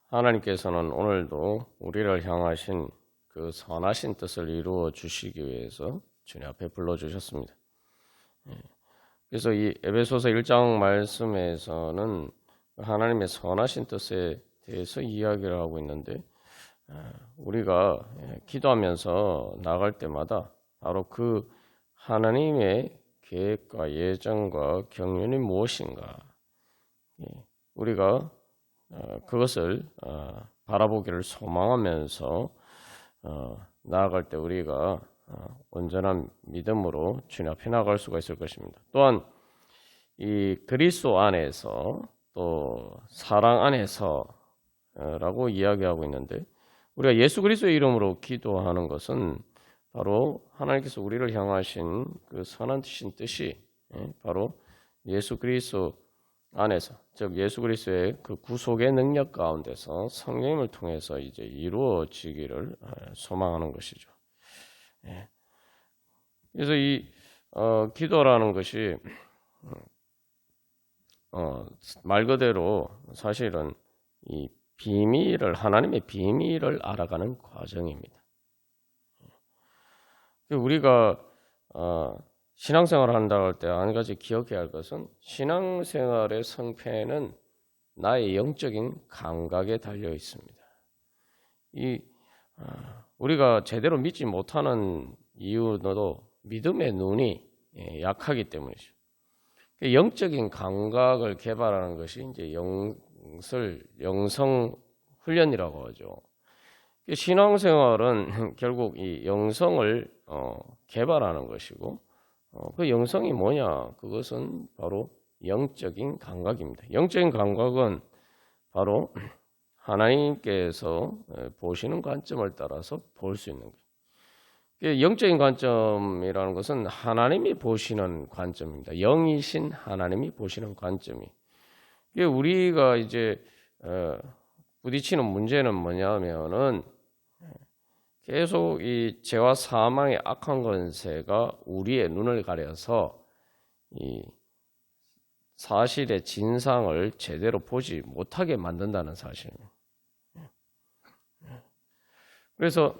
하나님께서는 오늘도 우리를 향하신 그 선하신 뜻을 이루어 주시기 위해서 주님 앞에 불러주셨습니다. 그래서 이 에베소서 1장 말씀에서는 하나님의 선하신 뜻에 대해서 이야기를 하고 있는데, 우리가 기도하면서 나갈 때마다 바로 그 하나님의 계획과 예정과 경륜이 무엇인가, 우리가 그것을 바라보기를 소망하면서 나아갈 때 우리가 온전한 믿음으로 주님 앞에 나아갈 수가 있을 것입니다. 또한 이 그리스도 안에서 또 사랑 안에서라고 이야기하고 있는데, 우리가 예수 그리스도의 이름으로 기도하는 것은 바로 하나님께서 우리를 향하신 그 선한 뜻이 바로 예수 그리스도 안에서, 즉 예수 그리스도의 그 구속의 능력 가운데서 성령님을 통해서 이제 이루어지기를 소망하는 것이죠. 그래서 이 기도라는 것이 말 그대로 사실은 이 비밀을, 하나님의 비밀을 알아가는 과정입니다. 우리가 신앙생활을 한다고 할 때 한 가지 기억해야 할 것은, 신앙생활의 성패는 나의 영적인 감각에 달려 있습니다. 우리가 제대로 믿지 못하는 이유도 믿음의 눈이 약하기 때문이죠. 영적인 감각을 개발하는 것이 이제 영성 훈련이라고 하죠. 신앙생활은 결국 이 영성을 개발하는 것이고, 그 영성이 뭐냐? 그것은 바로 영적인 감각입니다. 영적인 감각은 바로 하나님께서 보시는 관점을 따라서 볼 수 있는 거예요. 영적인 관점이라는 것은 하나님이 보시는 관점입니다. 영이신 하나님이 보시는 관점이. 우리가 이제 부딪히는 문제는 뭐냐면은, 계속 이 죄와 사망의 악한 권세가 우리의 눈을 가려서 이 사실의 진상을 제대로 보지 못하게 만든다는 사실입니다. 그래서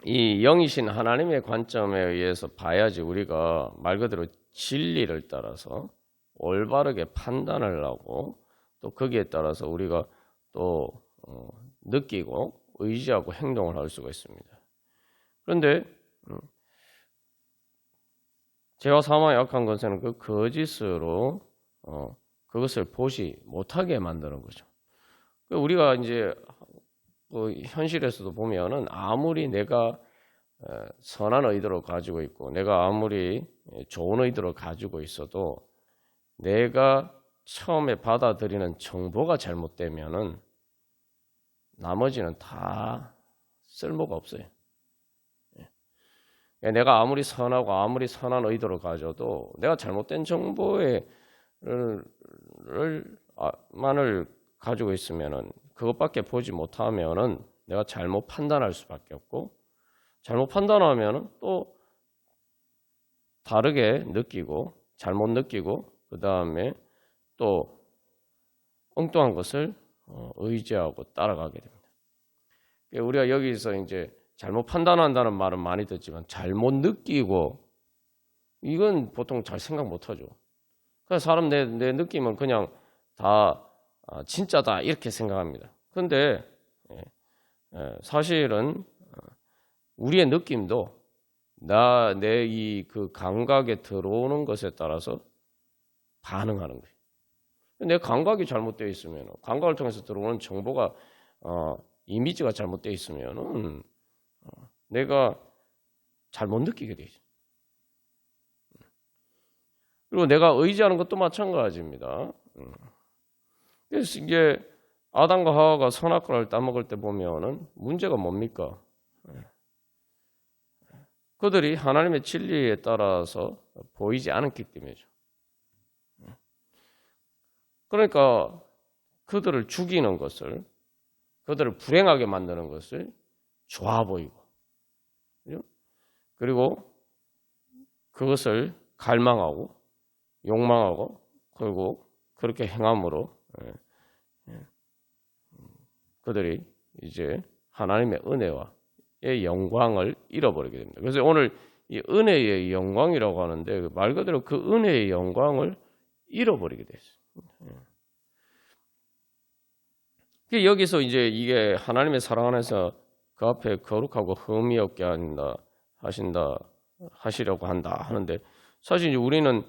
이 영이신 하나님의 관점에 의해서 봐야지 우리가 말 그대로 진리를 따라서 올바르게 판단을 하고, 또 거기에 따라서 우리가 또 느끼고 의지하고 행동을 할 수가 있습니다. 그런데 죄와 사망의 악한 것은 그 거짓으로 그것을 보지 못하게 만드는 거죠. 우리가 이제 현실에서도 보면은, 아무리 내가 선한 의도를 가지고 있고, 내가 아무리 좋은 의도를 가지고 있어도 내가 처음에 받아들이는 정보가 잘못되면은 나머지는 다 쓸모가 없어요. 내가 아무리 선하고 아무리 선한 의도를 가져도 내가 잘못된 정보만을 가지고 있으면은, 그것밖에 보지 못하면은 내가 잘못 판단할 수밖에 없고, 잘못 판단하면은 또 다르게 느끼고, 잘못 느끼고, 그 다음에 또 엉뚱한 것을 의지하고 따라가게 됩니다. 우리가 여기서 이제 잘못 판단한다는 말은 많이 듣지만, 잘못 느끼고, 이건 보통 잘 생각 못하죠. 그래서 사람 내 느낌은 그냥 다 진짜다 이렇게 생각합니다. 그런데 사실은 우리의 느낌도 내 이 그 감각에 들어오는 것에 따라서 반응하는 거예요. 내 감각이 잘못되어 있으면, 감각을 통해서 들어오는 정보가 이미지가 잘못되어 있으면은 내가 잘못 느끼게 되죠. 그리고 내가 의지하는 것도 마찬가지입니다. 그래서 이게 아담과 하와가 선악과를 따먹을 때 보면은 문제가 뭡니까? 그들이 하나님의 진리에 따라서 보이지 않았기 때문이죠. 그러니까 그들을 죽이는 것을, 그들을 불행하게 만드는 것을 좋아 보이고, 그리고 그것을 갈망하고 욕망하고 결국 그렇게 행함으로 그들이 이제 하나님의 은혜와의 영광을 잃어버리게 됩니다. 그래서 오늘 이 은혜의 영광이라고 하는데 말 그대로 그 은혜의 영광을 잃어버리게 됐어요. 여기서 이제 이게 하나님의 사랑 안에서 그 앞에 거룩하고 흠이 없게 하시려고 한다 하는데 사실 이제 우리는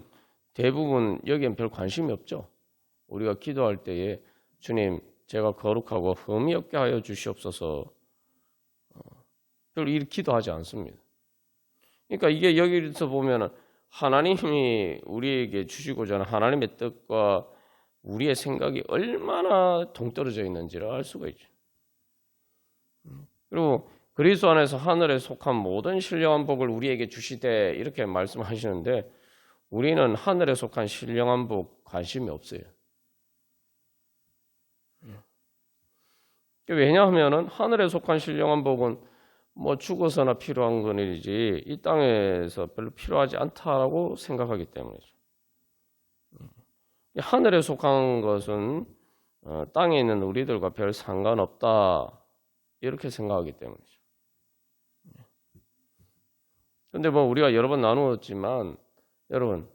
대부분 여기엔 별 관심이 없죠. 우리가 기도할 때에 주님 제가 거룩하고 흠이 없게 하여 주시옵소서 별로 이렇게 기도하지 않습니다. 그러니까 이게 여기서 보면은 하나님이 우리에게 주시고자 하는 하나님의 뜻과 우리의 생각이 얼마나 동떨어져 있는지를 알 수가 있죠. 그리고 그리스도 안에서 하늘에 속한 모든 신령한 복을 우리에게 주시되 이렇게 말씀하시는데 우리는 하늘에 속한 신령한 복 관심이 없어요. 왜냐하면은 하늘에 속한 신령한 복은 뭐 죽어서나 필요한 것이지 이 땅에서 별로 필요하지 않다라고 생각하기 때문이죠. 하늘에 속한 것은 땅에 있는 우리들과 별 상관없다 이렇게 생각하기 때문이죠. 그런데 뭐 우리가 여러 번 나누었지만 여러분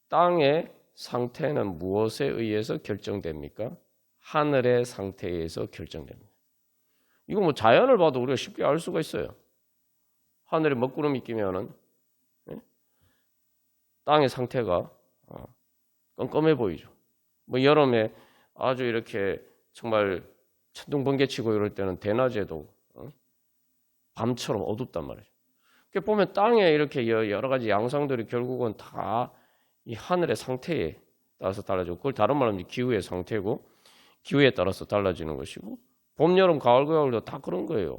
땅의 상태는 무엇에 의해서 결정됩니까? 하늘의 상태에 의해서 결정됩니다. 이거 뭐 자연을 봐도 우리가 쉽게 알 수가 있어요. 하늘에 먹구름이 끼면은 땅의 상태가 껌껌해 보이죠. 뭐 여름에 아주 이렇게 정말 천둥 번개치고 이럴 때는 대낮에도 밤처럼 어둡단 말이죠. 그렇게 보면 땅에 이렇게 여러 가지 양상들이 결국은 다 이 하늘의 상태에 따라서 달라지고 그걸 다른 말로 하면 기후의 상태고 기후에 따라서 달라지는 것이고 봄, 여름, 가을, 겨울도 다 그런 거예요.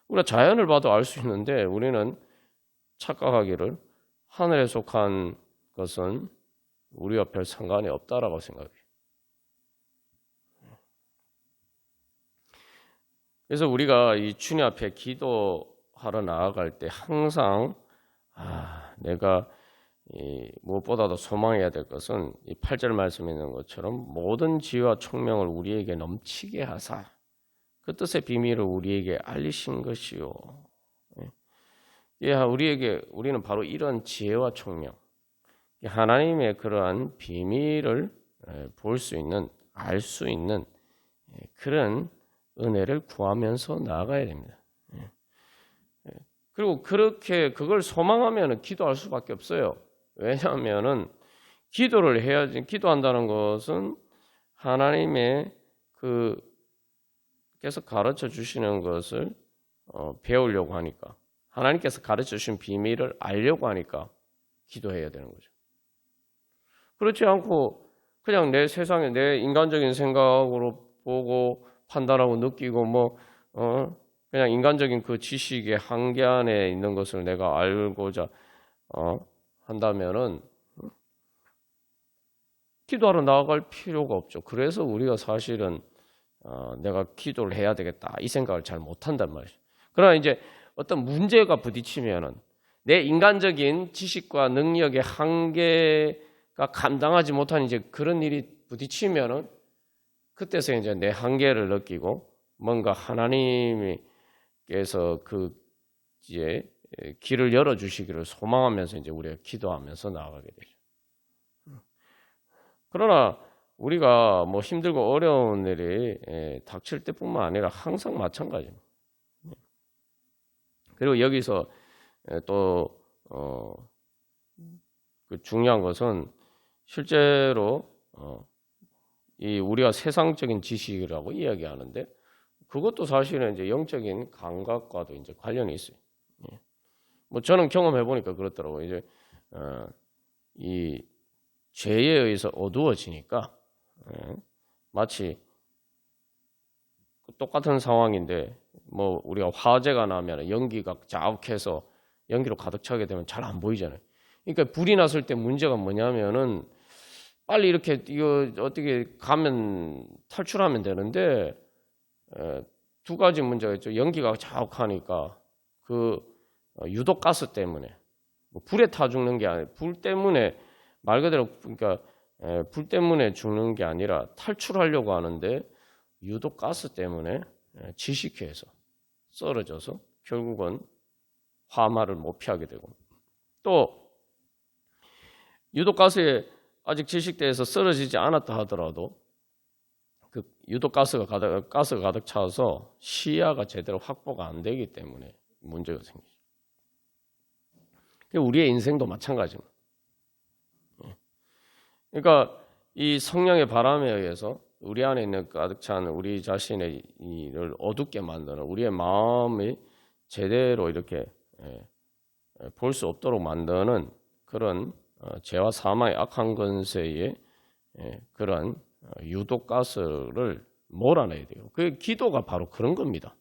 우리가 자연을 봐도 알 수 있는데 우리는 착각하기를 하늘에 속한 것은 우리와 별 상관이 없다라고 생각해요. 그래서 우리가 이 주님 앞에 기도하러 나아갈 때 항상 내가 무엇보다도 소망해야 될 것은 이 8절 말씀에 있는 것처럼 모든 지혜와 총명을 우리에게 넘치게 하사 그 뜻의 비밀을 우리에게 알리신 것이요. 우리는 바로 이런 지혜와 총명, 하나님의 그러한 비밀을 볼 수 있는, 알 수 있는 그런 은혜를 구하면서 나아가야 됩니다. 그리고 그렇게 그걸 소망하면 기도할 수밖에 없어요. 왜냐하면은 기도를 해야지. 기도한다는 것은 하나님의 그께서 가르쳐 주시는 것을 배우려고 하니까, 하나님께서 가르쳐 주신 비밀을 알려고 하니까 기도해야 되는 거죠. 그렇지 않고 그냥 내 세상에 내 인간적인 생각으로 보고 판단하고 느끼고 그냥 인간적인 그 지식의 한계 안에 있는 것을 내가 알고자 한다면은 기도하러 나아갈 필요가 없죠. 그래서 우리가 사실은 내가 기도를 해야 되겠다 이 생각을 잘 못한단 말이죠. 그러나 이제 어떤 문제가 부딪히면은 내 인간적인 지식과 능력의 한계가 감당하지 못한 이제 그런 일이 부딪히면은 그때서 이제 내 한계를 느끼고 뭔가 하나님께서 그 이제 길을 열어 주시기를 소망하면서 이제 우리가 기도하면서 나아가게 되죠. 그러나 우리가 뭐 힘들고 어려운 일이 닥칠 때뿐만 아니라 항상 마찬가지입니다. 그리고 여기서 또 그 중요한 것은 실제로 이 우리가 세상적인 지식이라고 이야기하는데 그것도 사실은 이제 영적인 감각과도 이제 관련이 있어요. 뭐 저는 경험해 보니까 그렇더라고요. 이제 이 죄에 의해서 어두워지니까 마치 똑같은 상황인데 뭐 우리가 화재가 나면 연기가 자욱해서 연기로 가득 차게 되면 잘 안 보이잖아요. 그러니까 불이 났을 때 문제가 뭐냐면은 빨리 이렇게 이거 어떻게 가면 탈출하면 되는데 두 가지 문제가 있죠. 연기가 자욱하니까 그 유독 가스 때문에 뭐 불에 타 죽는 게 아니라 불 때문에 말 그대로 그러니까 불 때문에 죽는 게 아니라 탈출하려고 하는데 유독 가스 때문에 질식해서 쓰러져서 결국은 화마를 못 피하게 되고, 또 유독 가스에 아직 질식돼서 쓰러지지 않았다 하더라도 그 유독 가스가 가득 차서 시야가 제대로 확보가 안 되기 때문에 문제가 생기죠. 우리의 인생도 마찬가지입니다. 그러니까 이 성령의 바람에 의해서 우리 안에 있는 가득 찬 우리 자신의 이를 어둡게 만드는, 우리의 마음이 제대로 이렇게 볼 수 없도록 만드는 그런 죄와 사망의 악한 권세의 그런 유독 가스를 몰아내야 돼요. 그 기도가 바로 그런 겁니다.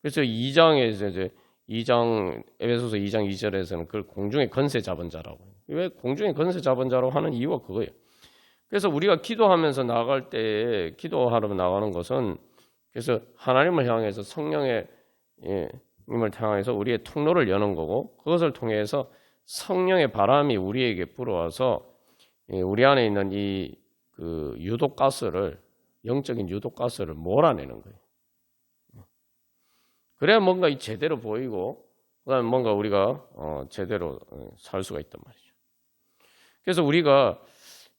그래서 2장에서 이제 에베소서 2장 2절에서는 그걸 공중의 권세 잡은 자라고. 왜 공중의 권세 잡은 자라고 하는 이유가 그거예요. 그래서 우리가 기도하면서 나갈 때, 기도하러 나가는 것은 그래서 하나님을 향해서 성령의 님을 향해서 우리의 통로를 여는 거고, 그것을 통해서 성령의 바람이 우리에게 불어와서 우리 안에 있는 이 그 유독 가스를, 영적인 유독 가스를 몰아내는 거예요. 그래야 뭔가 제대로 보이고, 그다음에 뭔가 우리가 제대로 살 수가 있단 말이죠. 그래서 우리가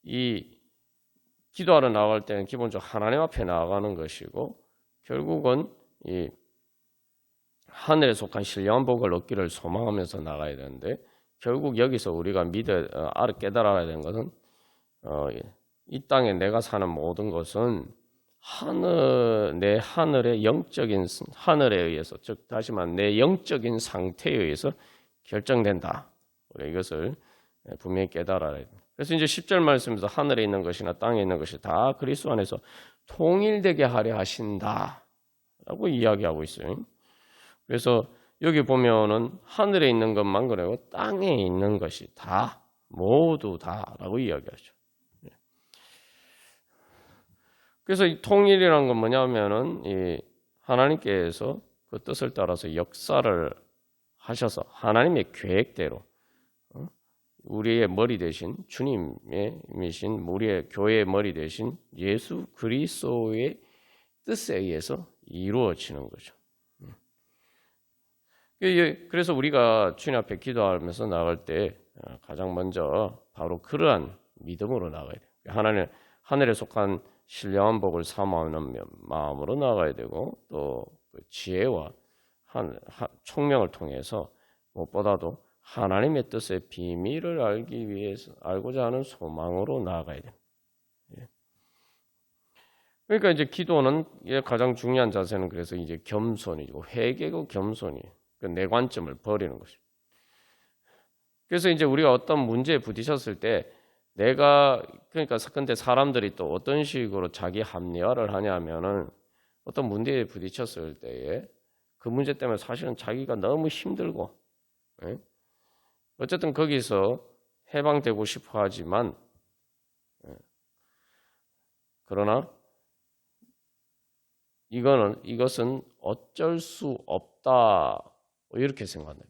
이 기도하러 나갈 때는 기본적으로 하나님 앞에 나아가는 것이고, 결국은 이 하늘에 속한 신령한 복을 얻기를 소망하면서 나가야 되는데, 결국 여기서 우리가 깨달아야 되는 것은 이 땅에 내가 사는 모든 것은 내 하늘의 영적인 하늘에 의해서, 즉 다시 말하면 내 영적인 상태에 의해서 결정된다. 우리 이것을 분명히 깨달아야 됩니다. 그래서 이제 10절 말씀에서 하늘에 있는 것이나 땅에 있는 것이 다 그리스도 안에서 통일되게 하려 하신다라고 이야기하고 있어요. 그래서 여기 보면은 하늘에 있는 것만 그래요, 땅에 있는 것이 다 모두 다라고 이야기하죠. 그래서 이 통일이라는 건 뭐냐면은 이 하나님께서 그 뜻을 따라서 역사를 하셔서 하나님의 계획대로 우리의 머리 대신 주님이신 우리의 교회의 머리 대신 예수 그리스도의 뜻에 의해서 이루어지는 거죠. 그래서 우리가 주님 앞에 기도하면서 나갈 때 가장 먼저 바로 그러한 믿음으로 나가야 돼요. 하늘에 속한 신령한 복을 사모하는 마음으로 나가야 되고, 또 그 지혜와 총명을 통해서 무엇보다도 하나님의 뜻의 비밀을 알고자 하는 소망으로 나아가야 됩니다. 그러니까 이제 기도는 가장 중요한 자세는 그래서 이제 겸손이고, 회개고 겸손이 그 내 관점을 버리는 것이죠. 그래서 이제 우리가 어떤 문제에 부딪혔을 때 그러니까 근데 사람들이 또 어떤 식으로 자기 합리화를 하냐면은 어떤 문제에 부딪혔을 때에 그 문제 때문에 사실은 자기가 너무 힘들고, 어쨌든 거기서 해방되고 싶어 하지만, 그러나 이것은 어쩔 수 없다, 이렇게 생각한다.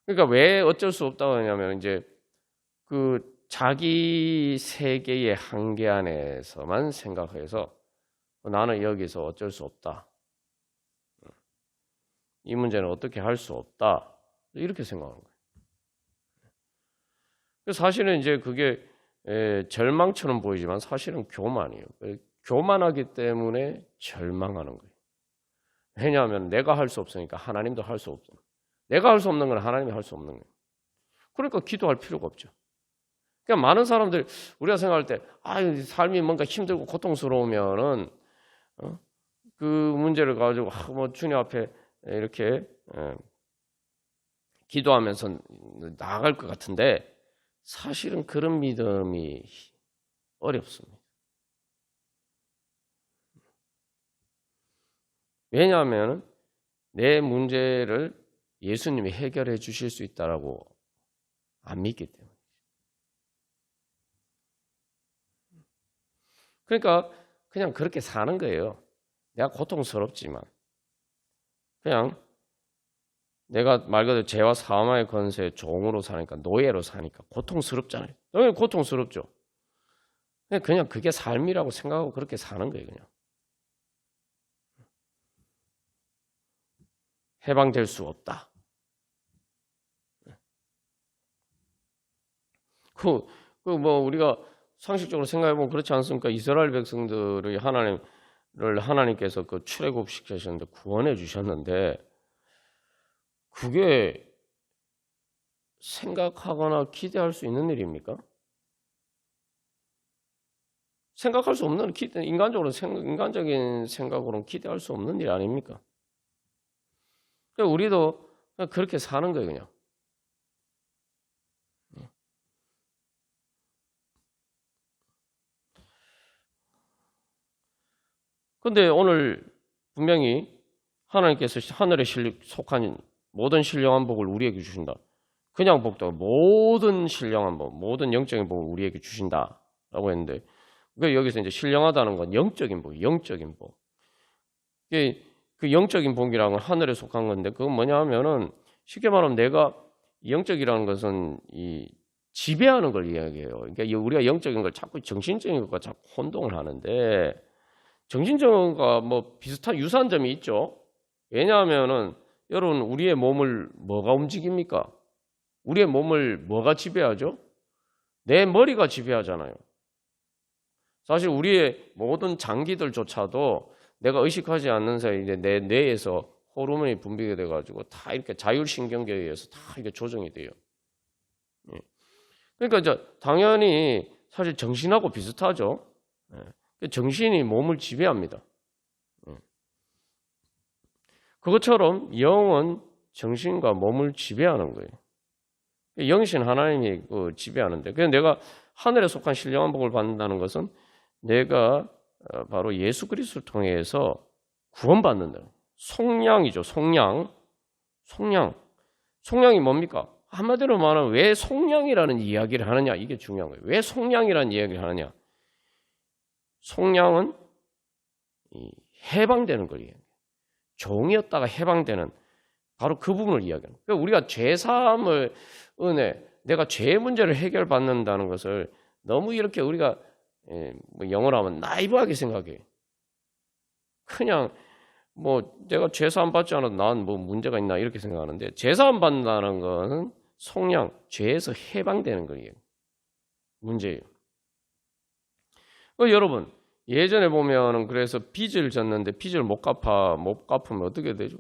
그러니까 왜 어쩔 수 없다고 하냐면 이제 그 자기 세계의 한계 안에서만 생각해서 나는 여기서 어쩔 수 없다, 이 문제는 어떻게 할 수 없다, 이렇게 생각하는 거예요. 사실은 이제 그게 절망처럼 보이지만 사실은 교만이에요. 교만하기 때문에 절망하는 거예요. 왜냐하면 내가 할 수 없으니까 하나님도 할 수 없어. 내가 할 수 없는 건 하나님이 할 수 없는 거예요. 그러니까 기도할 필요가 없죠. 그러니까 많은 사람들 우리가 생각할 때 삶이 뭔가 힘들고 고통스러우면은 그 문제를 가지고 뭐 주님 앞에 이렇게 기도하면서 나아갈 것 같은데, 사실은 그런 믿음이 어렵습니다. 왜냐하면 내 문제를 예수님이 해결해 주실 수 있다라고 안 믿기 때문에. 그러니까 그냥 그렇게 사는 거예요. 내가 고통스럽지만 그냥 내가 말 그대로 죄와 사망의 권세의 종으로 사니까, 노예로 사니까 고통스럽잖아요. 너무 고통스럽죠. 그냥 그게 삶이라고 생각하고 그렇게 사는 거예요. 그냥 해방될 수 없다. 뭐 우리가 상식적으로 생각해보면 그렇지 않습니까? 이스라엘 백성들의 하나님께서 그 출애굽 시키셨는데 구원해 주셨는데, 그게 생각하거나 기대할 수 있는 일입니까? 생각할 수 없는, 인간적인 생각으로는 기대할 수 없는 일 아닙니까? 그러니까 우리도 그렇게 사는 거예요, 그냥. 근데 오늘 분명히 하나님께서 하늘에 속한 모든 신령한 복을 우리에게 주신다. 그냥 복도 모든 신령한 복, 모든 영적인 복을 우리에게 주신다라고 했는데, 여기서 이제 신령하다는 건 영적인 복, 영적인 복. 그 영적인 복이라는 건 하늘에 속한 건데, 그건 뭐냐 하면은 쉽게 말하면 내가 영적이라는 것은 이 지배하는 걸 이야기해요. 그러니까 우리가 영적인 걸 자꾸 정신적인 것과 자꾸 혼동을 하는데, 정신적인 것과 뭐 비슷한 유사한 점이 있죠. 왜냐하면은 여러분, 우리의 몸을 뭐가 움직입니까? 우리의 몸을 뭐가 지배하죠? 내 머리가 지배하잖아요. 사실 우리의 모든 장기들조차도 내가 의식하지 않는 사이에 내 뇌에서 호르몬이 분비가 돼가지고 다 이렇게 자율신경계에 의해서 다 이렇게 조정이 돼요. 그러니까 이제 당연히 사실 정신하고 비슷하죠. 정신이 몸을 지배합니다. 그것처럼 영은 정신과 몸을 지배하는 거예요. 영신 하나님이 지배하는데, 그래서 내가 하늘에 속한 신령한 복을 받는다는 것은 내가 바로 예수 그리스도를 통해서 구원받는다. 속량이죠. 속량이 뭡니까? 한마디로 말하면 왜 속량이라는 이야기를 하느냐, 이게 중요한 거예요. 왜 속량이라는 이야기를 하느냐? 속량은 해방되는 거예요. 종이었다가 해방되는 바로 그 부분을 이야기합니다. 그러니까 우리가 죄사함을 은혜, 내가 죄의 문제를 해결받는다는 것을 너무 이렇게 우리가 뭐 영어로 하면 나이브하게 생각해요. 그냥 뭐 내가 죄사함 받지 않아도 난 뭐 문제가 있나 이렇게 생각하는데, 죄사함 받는다는 것은 속량, 죄에서 해방되는 거예요. 문제예요. 여러분, 예전에 보면은 그래서 빚을 졌는데 빚을 못 갚으면 어떻게 되죠?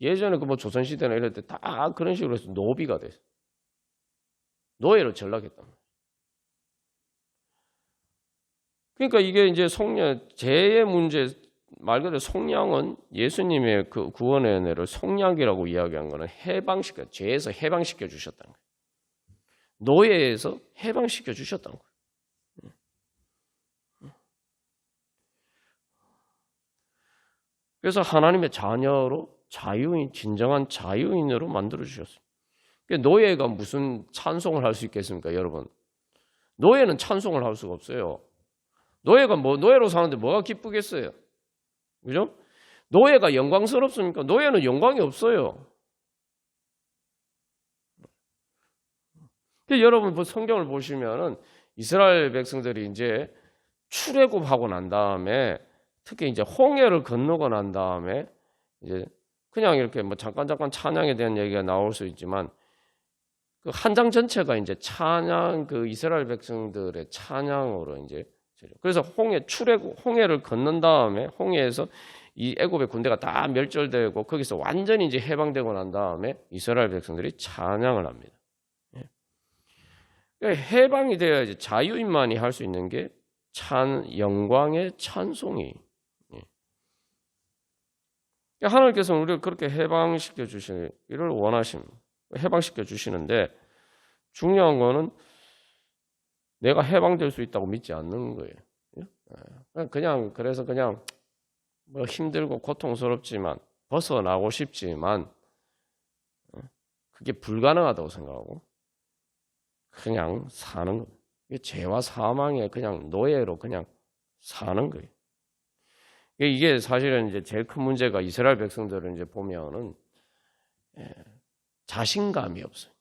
예전에 그 뭐 조선시대나 이럴 때 다 그런 식으로 해서 노비가 됐어요. 노예로 전락했단 말이에요. 그러니까 이게 이제 죄의 문제, 말 그대로 속량은 예수님의 그 구원의 은혜를 속량이라고 이야기한 거는 죄에서 해방시켜 주셨다는 거예요. 노예에서 해방시켜 주셨다는 거예요. 그래서 하나님의 자녀로 진정한 자유인으로 만들어 주셨어요. 노예가 무슨 찬송을 할 수 있겠습니까, 여러분? 노예는 찬송을 할 수가 없어요. 노예가 노예로 사는데 뭐가 기쁘겠어요? 그죠? 노예가 영광스럽습니까? 노예는 영광이 없어요. 여러분 성경을 보시면은 이스라엘 백성들이 이제 출애굽하고 난 다음에, 특히 이제 홍해를 건너고 난 다음에 이제 그냥 이렇게 뭐 잠깐 찬양에 대한 얘기가 나올 수 있지만, 그 한 장 전체가 이제 찬양, 그 이스라엘 백성들의 찬양으로 이제, 그래서 홍해를 건넌 다음에 홍해에서 이 애굽의 군대가 다 멸절되고 거기서 완전히 이제 해방되고 난 다음에 이스라엘 백성들이 찬양을 합니다. 해방이 되어야지 자유인만이 할 수 있는 게 영광의 찬송이. 하나님께서는 우리를 그렇게 해방시켜 주시기를 원하십니다. 해방시켜 주시는데, 중요한 거는 내가 해방될 수 있다고 믿지 않는 거예요. 그래서 그냥 뭐 힘들고 고통스럽지만 벗어나고 싶지만 그게 불가능하다고 생각하고 그냥 사는 거예요. 죄와 사망의 그냥 노예로 그냥 사는 거예요. 이게 사실은 이제 제일 큰 문제가, 이스라엘 백성들을 이제 보면은 자신감이 없어요.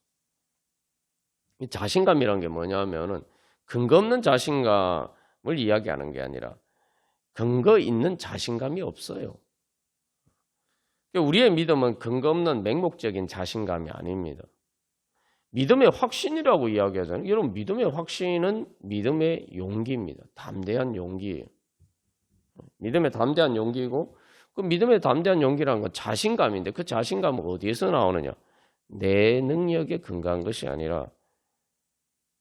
이 자신감이란 게 뭐냐면은 근거 없는 자신감을 이야기하는 게 아니라 근거 있는 자신감이 없어요. 우리의 믿음은 근거 없는 맹목적인 자신감이 아닙니다. 믿음의 확신이라고 이야기하잖아요. 여러분, 믿음의 확신은 믿음의 용기입니다. 담대한 용기예요. 믿음의 담대한 용기이고, 그 믿음의 담대한 용기라는 건 자신감인데 그 자신감은 어디에서 나오느냐? 내 능력에 근거한 것이 아니라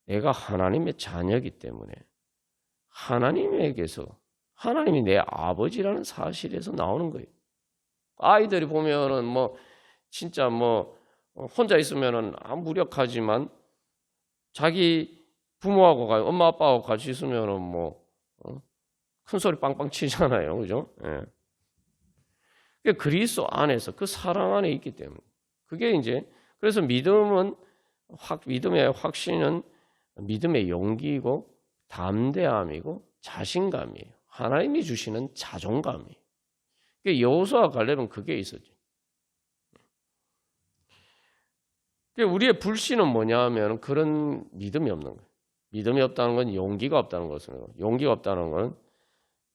내가 하나님의 자녀이기 때문에 하나님에게서, 하나님이 내 아버지라는 사실에서 나오는 거예요. 아이들이 보면은 뭐 진짜 뭐 혼자 있으면은 무력하지만 자기 부모하고 엄마 아빠하고 같이 있으면은 뭐 큰 소리 빵빵 치잖아요, 그죠? 예. 그리스도 안에서 그 사랑 안에 있기 때문에 그게 이제 그래서 믿음의 확신은 믿음의 용기이고 담대함이고 자신감이에요. 하나님이 주시는 자존감이에요. 여호수아와 갈렙은 그게 있었죠. 우리의 불신은 뭐냐 하면 그런 믿음이 없는 거예요. 믿음이 없다는 건 용기가 없다는 것은, 용기가 없다는 건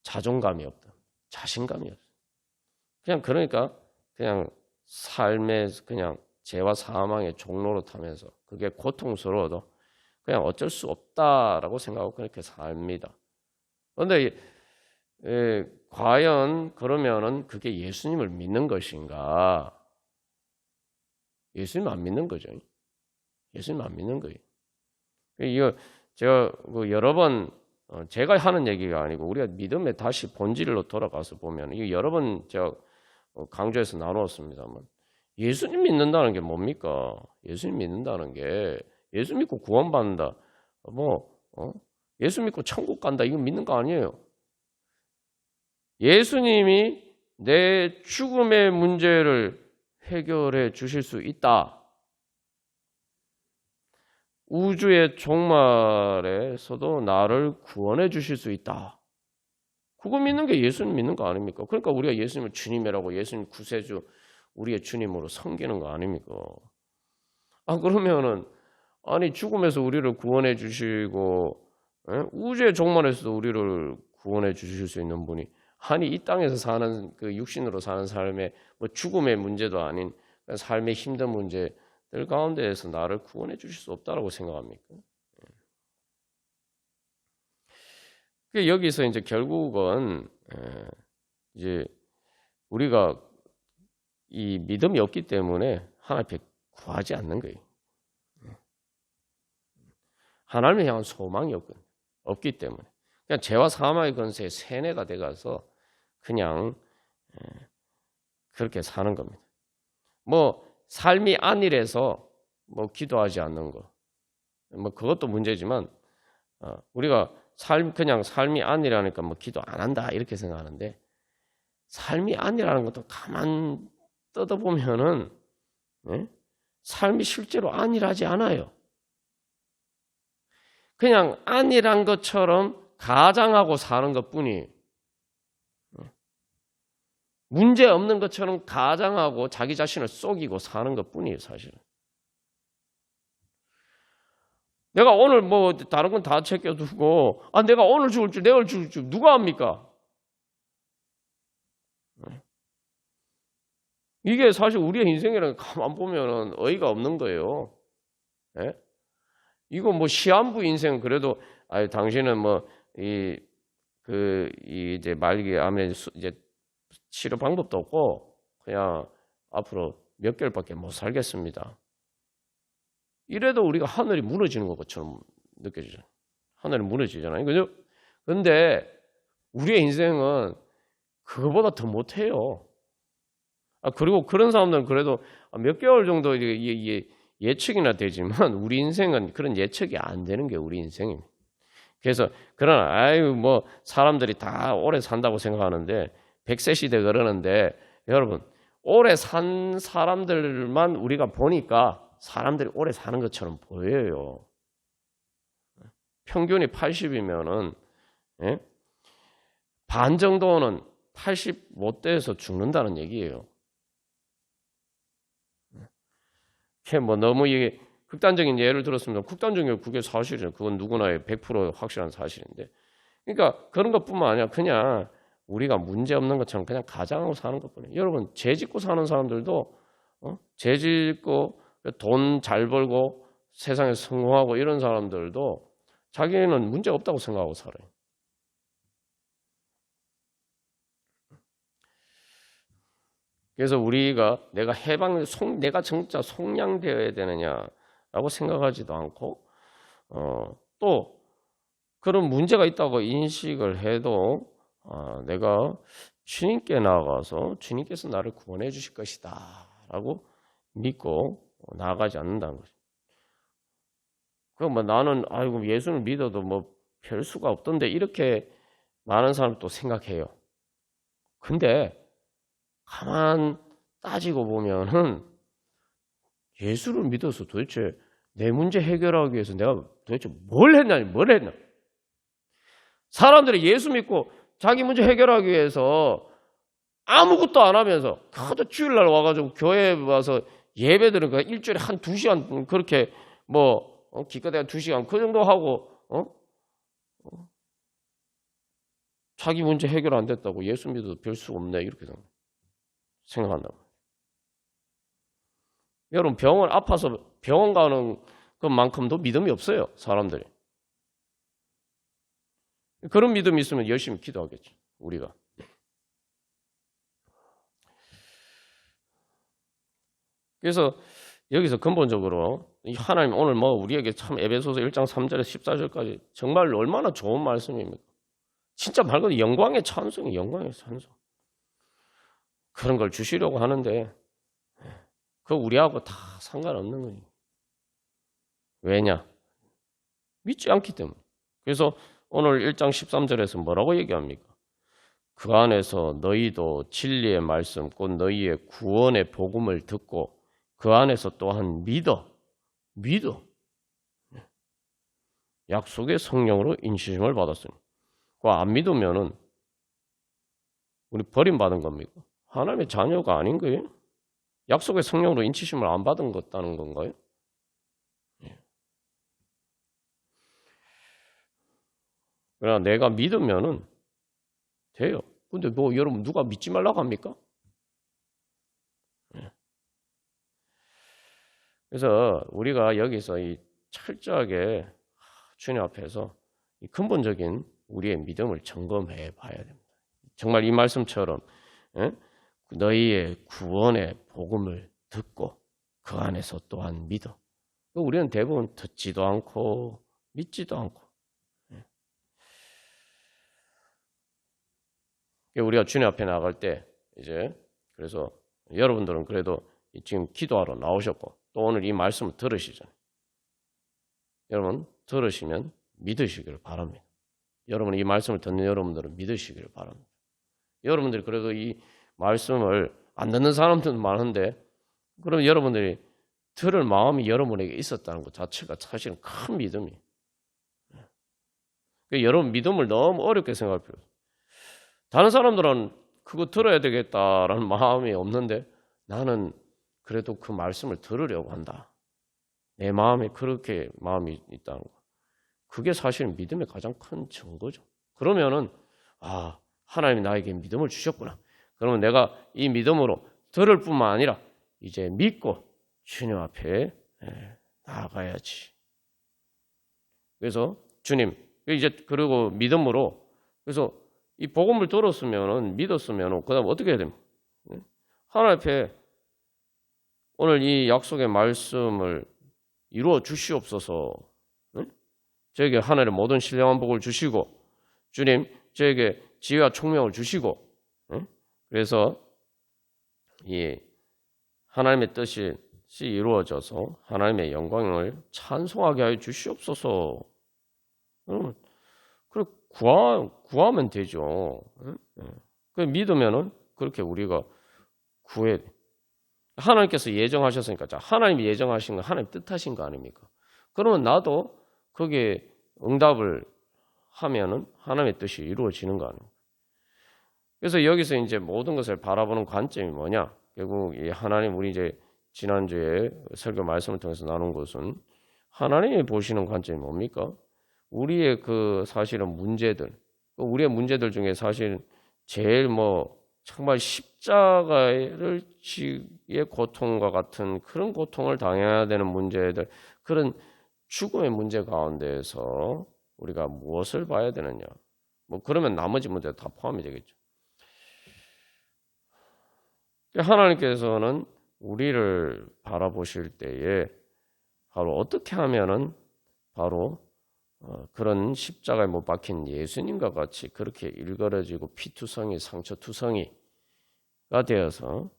자존감이 없다. 자신감이 없다. 그러니까 그냥 삶의 그냥 죄와 사망의 종로로 타면서 그게 고통스러워도 그냥 어쩔 수 없다라고 생각하고 그렇게 삽니다. 그런데 과연 그러면은 그게 예수님을 믿는 것인가? 예수님 안 믿는 거죠. 예수님 안 믿는 거예요. 이거 제가 여러 번 제가 하는 얘기가 아니고 우리가 믿음의 다시 본질로 돌아가서 보면 이거 여러 번 제가 강조해서 나누었습니다만 예수님 믿는다는 게 뭡니까? 예수님 믿는다는 게 예수 믿고 구원받는다. 예수 믿고 천국 간다. 이거 믿는 거 아니에요. 예수님이 내 죽음의 문제를 해결해 주실 수 있다. 우주의 종말에서도 나를 구원해 주실 수 있다. 그거 믿는 게 예수님 믿는 거 아닙니까? 그러니까 우리가 예수님을 주님이라고 예수님 구세주 우리의 주님으로 섬기는 거 아닙니까? 그러면은 아니 죽음에서 우리를 구원해 주시고 우주의 종말에서도 우리를 구원해 주실 수 있는 분이 아니 이 땅에서 사는 그 육신으로 사는 삶의 뭐 죽음의 문제도 아닌 삶의 힘든 문제들 가운데에서 나를 구원해 주실 수 없다라고 생각합니까? 여기서 이제 결국은 이제 우리가 이 믿음이 없기 때문에 하나님 앞에 구하지 않는 거예요. 하나님을 향한 소망이 없기 때문에 그냥 죄와 사망의 권세에 세뇌가 돼가서 그냥 그렇게 사는 겁니다. 뭐 삶이 안일해서 뭐 기도하지 않는 거, 뭐 그것도 문제지만 우리가 그냥 삶이 안일하니까 뭐 기도 안 한다 이렇게 생각하는데 삶이 안일하는 것도 가만 뜯어보면은 삶이 실제로 안일하지 않아요. 그냥 안일한 것처럼 가장하고 사는 것뿐이에요. 문제 없는 것처럼 가장하고 자기 자신을 속이고 사는 것뿐이에요, 사실은. 내가 오늘 뭐 다른 건 다 챙겨두고 내가 오늘 죽을 줄 내일 죽을 줄 누가 압니까? 이게 사실 우리의 인생이라는 가만 보면은 어이가 없는 거예요. 예? 이거 뭐 시한부 인생 그래도 당신은 뭐 이제 말기 암에 이제 치료 방법도 없고 그냥 앞으로 몇 개월밖에 못 살겠습니다. 이래도 우리가 하늘이 무너지는 것처럼 느껴지죠. 하늘이 무너지잖아요. 그죠? 근데 우리의 인생은 그거보다 더 못해요. 그리고 그런 사람들은 그래도 몇 개월 정도 예측이나 되지만 우리 인생은 그런 예측이 안 되는 게 우리 인생입니다. 그래서 그러나 뭐 사람들이 다 오래 산다고 생각하는데 100세 시대 그러는데 여러분 오래 산 사람들만 우리가 보니까 사람들이 오래 사는 것처럼 보여요. 평균이 80이면은 반 정도는 80 못 돼서 죽는다는 얘기예요. 뭐 너무 이게 극단적인 예를 들었으면 극단적인 그게 사실이에요. 그건 누구나 100% 확실한 사실인데. 그러니까 그런 것뿐만 아니라 그냥 우리가 문제 없는 것처럼 그냥 가장하고 사는 것뿐이에요. 여러분 죄 짓고 사는 사람들도 죄 짓고 돈 잘 벌고 세상에 성공하고 이런 사람들도 자기는 문제 없다고 생각하고 살아요. 그래서 우리가 내가 내가 진짜 속량되어야 되느냐라고 생각하지도 않고 또 그런 문제가 있다고 인식을 해도 내가 주님께 나아가서 주님께서 나를 구원해 주실 것이다 라고 믿고 나아가지 않는다는 거죠. 그럼 뭐 나는 아이고 예수를 믿어도 뭐 별 수가 없던데 이렇게 많은 사람을 또 생각해요. 근데 가만 따지고 보면은 예수를 믿어서 도대체 내 문제 해결하기 위해서 내가 도대체 뭘 했나? 사람들이 예수 믿고 자기 문제 해결하기 위해서 아무것도 안 하면서 그저 주일날 와가지고 교회에 와서 예배 드리니까 일주일에 한 2시간 그렇게 뭐 기껏해야 2시간 그 정도 하고 자기 문제 해결 안 됐다고 예수 믿어도 별 수 없네 이렇게 생각한다고. 여러분 병원 아파서 병원 가는 것만큼도 믿음이 없어요 사람들이. 그런 믿음이 있으면 열심히 기도하겠죠 우리가. 그래서 여기서 근본적으로 하나님 오늘 뭐 우리에게 참 에베소서 1장 3절에서 14절까지 정말 얼마나 좋은 말씀입니까? 진짜 말 그대로 영광의 찬송이 영광의 찬송. 그런 걸 주시려고 하는데 그거 우리하고 다 상관없는 거예요. 왜냐? 믿지 않기 때문에. 그래서 오늘 1장 13절에서 뭐라고 얘기합니까? 그 안에서 너희도 진리의 말씀 곧 너희의 구원의 복음을 듣고 그 안에서 또한 믿어. 약속의 성령으로 인치심을 받았으니. 그거 안 믿으면은 우리 버림받은 겁니까? 하나님의 자녀가 아닌 거예요? 약속의 성령으로 인치심을 안 받은 것다는 건가요? 그러나 내가 믿으면은 돼요. 근데 뭐 여러분 누가 믿지 말라고 합니까? 그래서 우리가 여기서 이 철저하게 주님 앞에서 이 근본적인 우리의 믿음을 점검해 봐야 됩니다. 정말 이 말씀처럼 너희의 구원의 복음을 듣고 그 안에서 또한 믿어. 우리는 대부분 듣지도 않고 믿지도 않고. 우리가 주님 앞에 나갈 때 이제 그래서 여러분들은 그래도 지금 기도하러 나오셨고 또 오늘 이 말씀을 들으시잖아요. 여러분 들으시면 믿으시기를 바랍니다. 여러분 이 말씀을 듣는 여러분들은 믿으시기를 바랍니다. 여러분들이 그래도 이 말씀을 안 듣는 사람들도 많은데 그럼 여러분들이 들을 마음이 여러분에게 있었다는 것 자체가 사실은 큰 믿음이에요. 여러분 믿음을 너무 어렵게 생각할 필요 없어요. 다른 사람들은 그거 들어야 되겠다라는 마음이 없는데 나는 그래도 그 말씀을 들으려고 한다. 내 마음에 그렇게 마음이 있다는 거. 그게 사실 믿음의 가장 큰 증거죠. 그러면은 하나님이 나에게 믿음을 주셨구나. 그러면 내가 이 믿음으로 들을 뿐만 아니라 이제 믿고 주님 앞에 나아가야지. 그래서 주님 이제 그리고 믿음으로 그래서 이 복음을 들었으면은 믿었으면은 그다음 어떻게 해야 됩니까? 하나님 앞에 오늘 이 약속의 말씀을 이루어 주시옵소서. 저에게 하늘의 모든 신령한 복을 주시고 주님 저에게 지혜와 총명을 주시고 그래서 이 하나님의 뜻이 이루어져서 하나님의 영광을 찬송하게 하여 주시옵소서. 여러분 그래 구하면 되죠. 그 믿으면은 그렇게 우리가 구해. 하나님께서 예정하셨으니까 하나님이 예정하신 거 하나님 뜻하신 거 아닙니까? 그러면 나도 거기에 응답을 하면은 하나님의 뜻이 이루어지는 거 아닙니까? 그래서 여기서 이제 모든 것을 바라보는 관점이 뭐냐? 결국 이 하나님 우리 이제 지난주에 설교 말씀을 통해서 나눈 것은 하나님이 보시는 관점이 뭡니까? 우리의 그 사실은 문제들, 우리의 문제들 중에 사실 제일 정말 십자가의 고통과 같은 그런 고통을 당해야 되는 문제들, 그런 죽음의 문제 가운데에서 우리가 무엇을 봐야 되느냐? 그러면 나머지 문제 다 포함이 되겠죠. 하나님께서는 우리를 바라보실 때에 바로 어떻게 하면은 바로 그런 십자가에 못 박힌 예수님과 같이 그렇게 일그러지고 피투성이 상처투성이가 되어서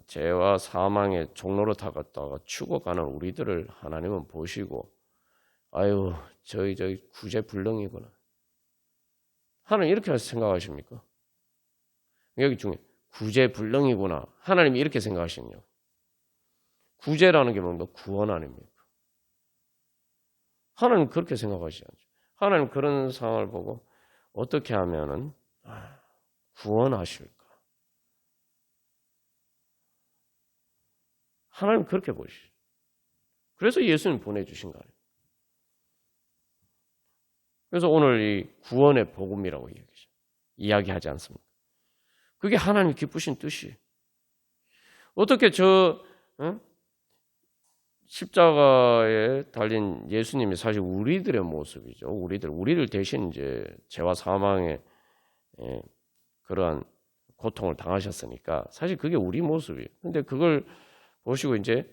죄와 사망의 종로로 다갔다가 죽어가는 우리들을 하나님은 보시고 아유 저희 구제불능이구나. 하나님 이렇게 생각하십니까? 여기 중에 구제불능이구나. 하나님이 이렇게 생각하시냐고. 구제라는 게 뭡니까? 구원 아닙니까? 하나님 그렇게 생각하시지 않죠. 하나님 그런 상황을 보고 어떻게 하면은 구원하실까? 하나님 그렇게 보시죠. 그래서 예수님 보내주신 거 아니에요. 그래서 오늘 이 구원의 복음이라고 이야기하지 않습니까? 그게 하나님 기쁘신 뜻이에요. 어떻게 십자가에 달린 예수님이 사실 우리들의 모습이죠. 우리를 대신 이제 죄와 사망의 그러한 고통을 당하셨으니까 사실 그게 우리 모습이에요. 근데 그걸 보시고 이제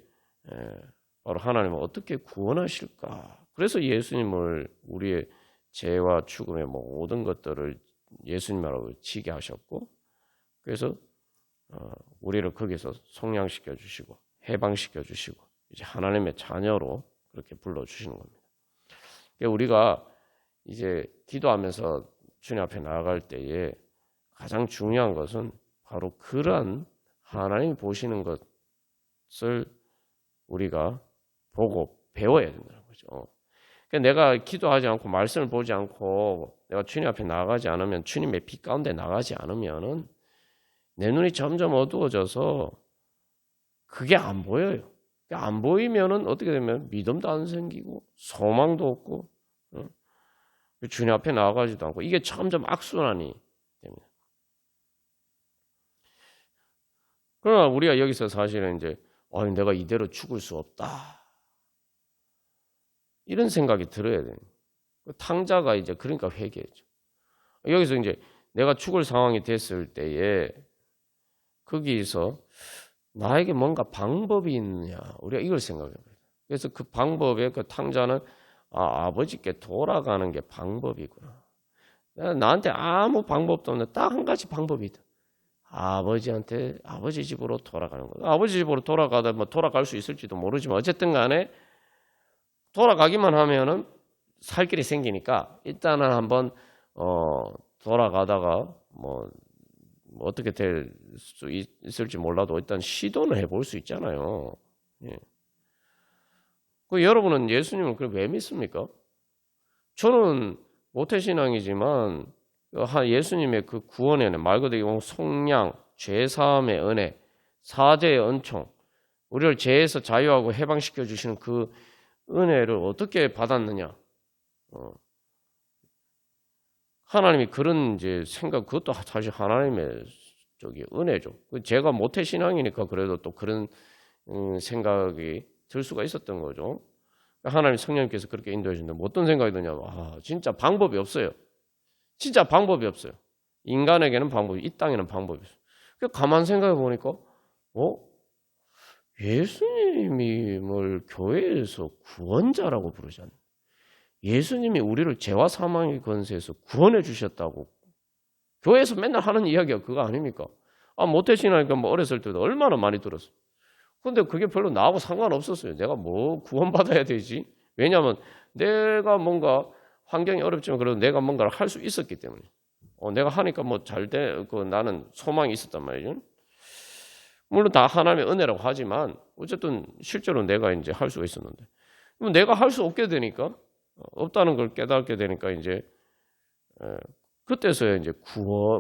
바로 하나님은 어떻게 구원하실까? 그래서 예수님을 우리의 죄와 죽음의 모든 것들을 예수님으로 지게 하셨고, 그래서 우리를 거기서 속량시켜 주시고 해방시켜 주시고 이제 하나님의 자녀로 그렇게 불러주시는 겁니다. 우리가 이제 기도하면서 주님 앞에 나아갈 때에 가장 중요한 것은 바로 그러한 하나님이 보시는 것을 우리가 보고 배워야 된다는 거죠. 그러니까 내가 기도하지 않고 말씀을 보지 않고 내가 주님 앞에 나아가지 않으면, 주님의 빛 가운데 나가지 않으면은 내 눈이 점점 어두워져서 그게 안 보여요. 안 보이면은 어떻게 되면 믿음도 안 생기고 소망도 없고 주님 앞에 나아가지도 않고 이게 점점 악순환이 됩니다. 그러나 우리가 여기서 사실은 이제 내가 이대로 죽을 수 없다 이런 생각이 들어야 돼요. 탕자가 이제 그러니까 회개죠. 여기서 이제 내가 죽을 상황이 됐을 때에 거기서 나에게 뭔가 방법이 있느냐, 우리가 이걸 생각해야 돼요. 그래서 그 방법에 그 탕자는 아버지께 돌아가는 게 방법이구나. 나한테 아무 방법도 없는데 딱 한 가지 방법이 있다. 아버지 집으로 돌아가는 거다. 아버지 집으로 돌아가다 돌아갈 수 있을지도 모르지만 어쨌든 간에 돌아가기만 하면은 살 길이 생기니까 일단은 한번 돌아가다가 어떻게 될 수 있을지 몰라도 일단 시도는 해볼 수 있잖아요. 예. 여러분은 예수님을 왜 믿습니까? 저는 모태신앙이지만 예수님의 그 구원의 은혜, 말 그대로 속량, 죄사함의 은혜, 사죄의 은총, 우리를 죄에서 자유하고 해방시켜 주시는 그 은혜를 어떻게 받았느냐? 하나님이 그런 이제 생각, 그것도 사실 하나님의 은혜죠. 제가 모태신앙이니까 그래도 또 그런 생각이 들 수가 있었던 거죠. 하나님 성령님께서 그렇게 인도해 주는데 어떤 생각이 드냐면 진짜 방법이 없어요. 진짜 방법이 없어요. 인간에게는 방법이, 이 땅에는 방법이 없어요. 가만 생각해 보니까 예수님을 교회에서 구원자라고 부르지 않나요? 예수님이 우리를 죄와 사망의 권세에서 구원해 주셨다고 교회에서 맨날 하는 이야기가 그거 아닙니까? 모태신앙이니까 어렸을 때도 얼마나 많이 들었어. 근데 그게 별로 나하고 상관없었어요. 내가 구원받아야 되지? 왜냐하면 내가 뭔가 환경이 어렵지만 그래도 내가 뭔가를 할 수 있었기 때문에. 내가 하니까 나는 소망이 있었단 말이죠. 물론 다 하나님의 은혜라고 하지만 어쨌든 실제로 내가 이제 할 수가 있었는데. 그럼 내가 할 수 없게 되니까, 없다는 걸 깨닫게 되니까 이제 그때서야 이제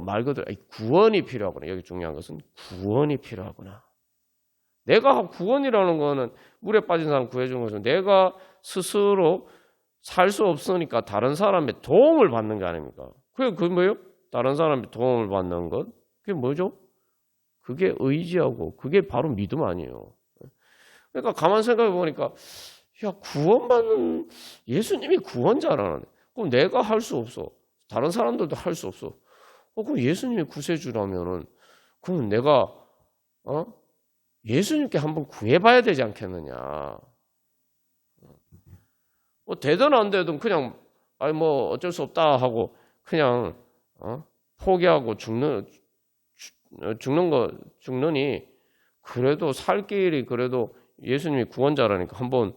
말 그대로 구원이 필요하구나. 여기 중요한 것은 구원이 필요하구나. 내가 구원이라는 거는 물에 빠진 사람 구해주는 것은 내가 스스로 살 수 없으니까 다른 사람의 도움을 받는 게 아닙니까? 그게 뭐예요? 다른 사람의 도움을 받는 것? 그게 뭐죠? 그게 의지하고 그게 바로 믿음 아니에요. 그러니까 가만 생각해 보니까 야, 구원받는 예수님이 구원자라는데 그럼 내가 할 수 없어. 다른 사람들도 할 수 없어. 그럼 예수님이 구세주라면은 그럼 내가 예수님께 한번 구해봐야 되지 않겠느냐. 되든 안 되든 그냥 뭐 어쩔 수 없다 하고 그냥 포기하고 죽느니 그래도 살 길이 그래도 예수님이 구원자라니까 한번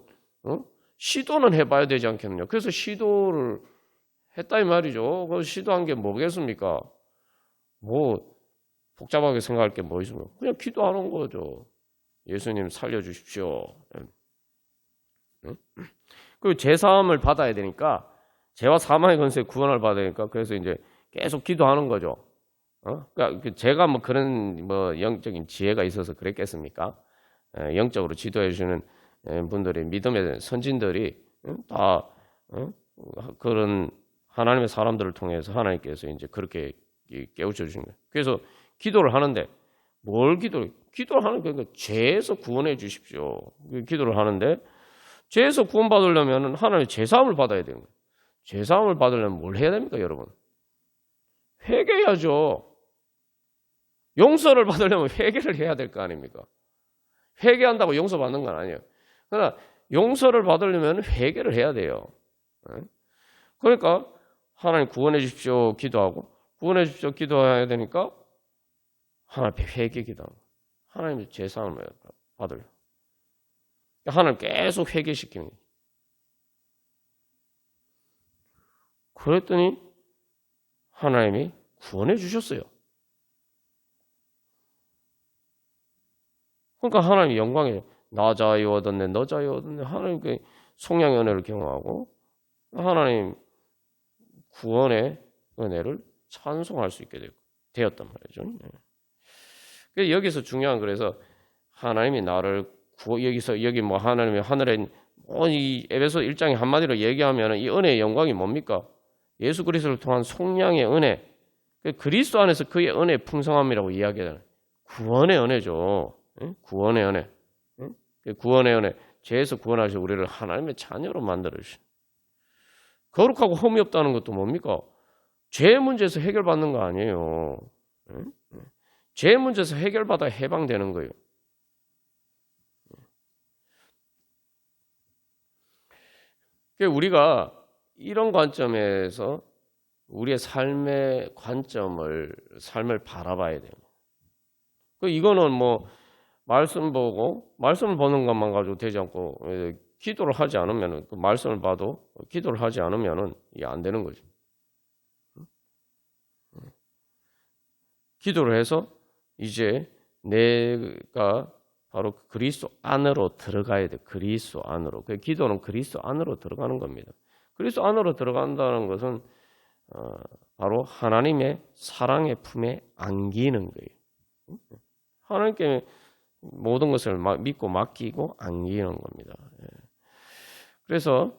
시도는 해봐야 되지 않겠느냐. 그래서 시도를 했다 이 말이죠. 그 시도한 게 뭐겠습니까? 뭐 복잡하게 생각할 게 뭐 있으면 그냥 기도하는 거죠. 예수님 살려주십시오. 그리고 제사함을 받아야 되니까 죄와 사망의 권세 구원을 받아야 되니까 그래서 이제 계속 기도하는 거죠. 그러니까 제가 뭐 그런 뭐 영적인 지혜가 있어서 그랬겠습니까? 영적으로 지도해 주는 분들이 믿음의 선진들이 다 그런 하나님의 사람들을 통해서 하나님께서 이제 그렇게 깨우쳐 주신 거예요. 그래서 기도를 하는데 뭘 기도를 하는 거니까 죄에서 구원해 주십시오. 기도를 하는데 죄에서 구원받으려면 하나님의 죄사함을 받아야 되는 거예요. 죄사함을 받으려면 뭘 해야 됩니까, 여러분? 회개해야죠. 용서를 받으려면 회개를 해야 될 거 아닙니까? 회개한다고 용서받는 건 아니에요. 그러나 용서를 받으려면 회개를 해야 돼요. 그러니까 하나님 구원해 주십시오 기도하고 구원해 주십시오 기도해야 되니까 하나님 앞에 회개 기도하고 하나님의 죄사함을 받으려. 하나님 계속 회개시키는 거예요. 그랬더니 하나님이 구원해 주셨어요. 그러니까 하나님이 영광이에요. 나 자유 얻었네, 너 자유 얻었네. 하나님께 속량의 은혜를 경험하고 하나님 구원의 은혜를 찬송할 수 있게 되었단 말이죠. 그래서 여기서 중요한 그래서 하나님이 나를 여기 뭐 하나님이 하늘에 이 에베소 1장에 한마디로 얘기하면 이 은혜의 영광이 뭡니까? 예수 그리스도를 통한 속량의 은혜. 그리스도 안에서 그의 은혜의 풍성함이라고 이야기하잖아요. 구원의 은혜죠. 구원의 은혜. 구원의 은혜. 죄에서 구원하셔 우리를 하나님의 자녀로 만들어 주신. 거룩하고 흠이 없다는 것도 뭡니까? 죄 문제에서 해결받는 거 아니에요. 죄 문제에서 해결받아 해방되는 거예요. 우리가 이런 관점에서 우리의 삶의 삶을 바라봐야 돼요. 이거는 뭐 말씀을 보는 것만 가지고 되지 않고 기도를 하지 않으면 그 말씀을 봐도 기도를 하지 않으면은 이게 안 되는 거죠. 기도를 해서 이제 내가 바로 그리스도 안으로 들어가야 돼. 그리스도 안으로. 그 기도는 그리스도 안으로 들어가는 겁니다. 그리스도 안으로 들어간다는 것은 바로 하나님의 사랑의 품에 안기는 거예요. 하나님께 모든 것을 믿고 맡기고 안기는 겁니다. 그래서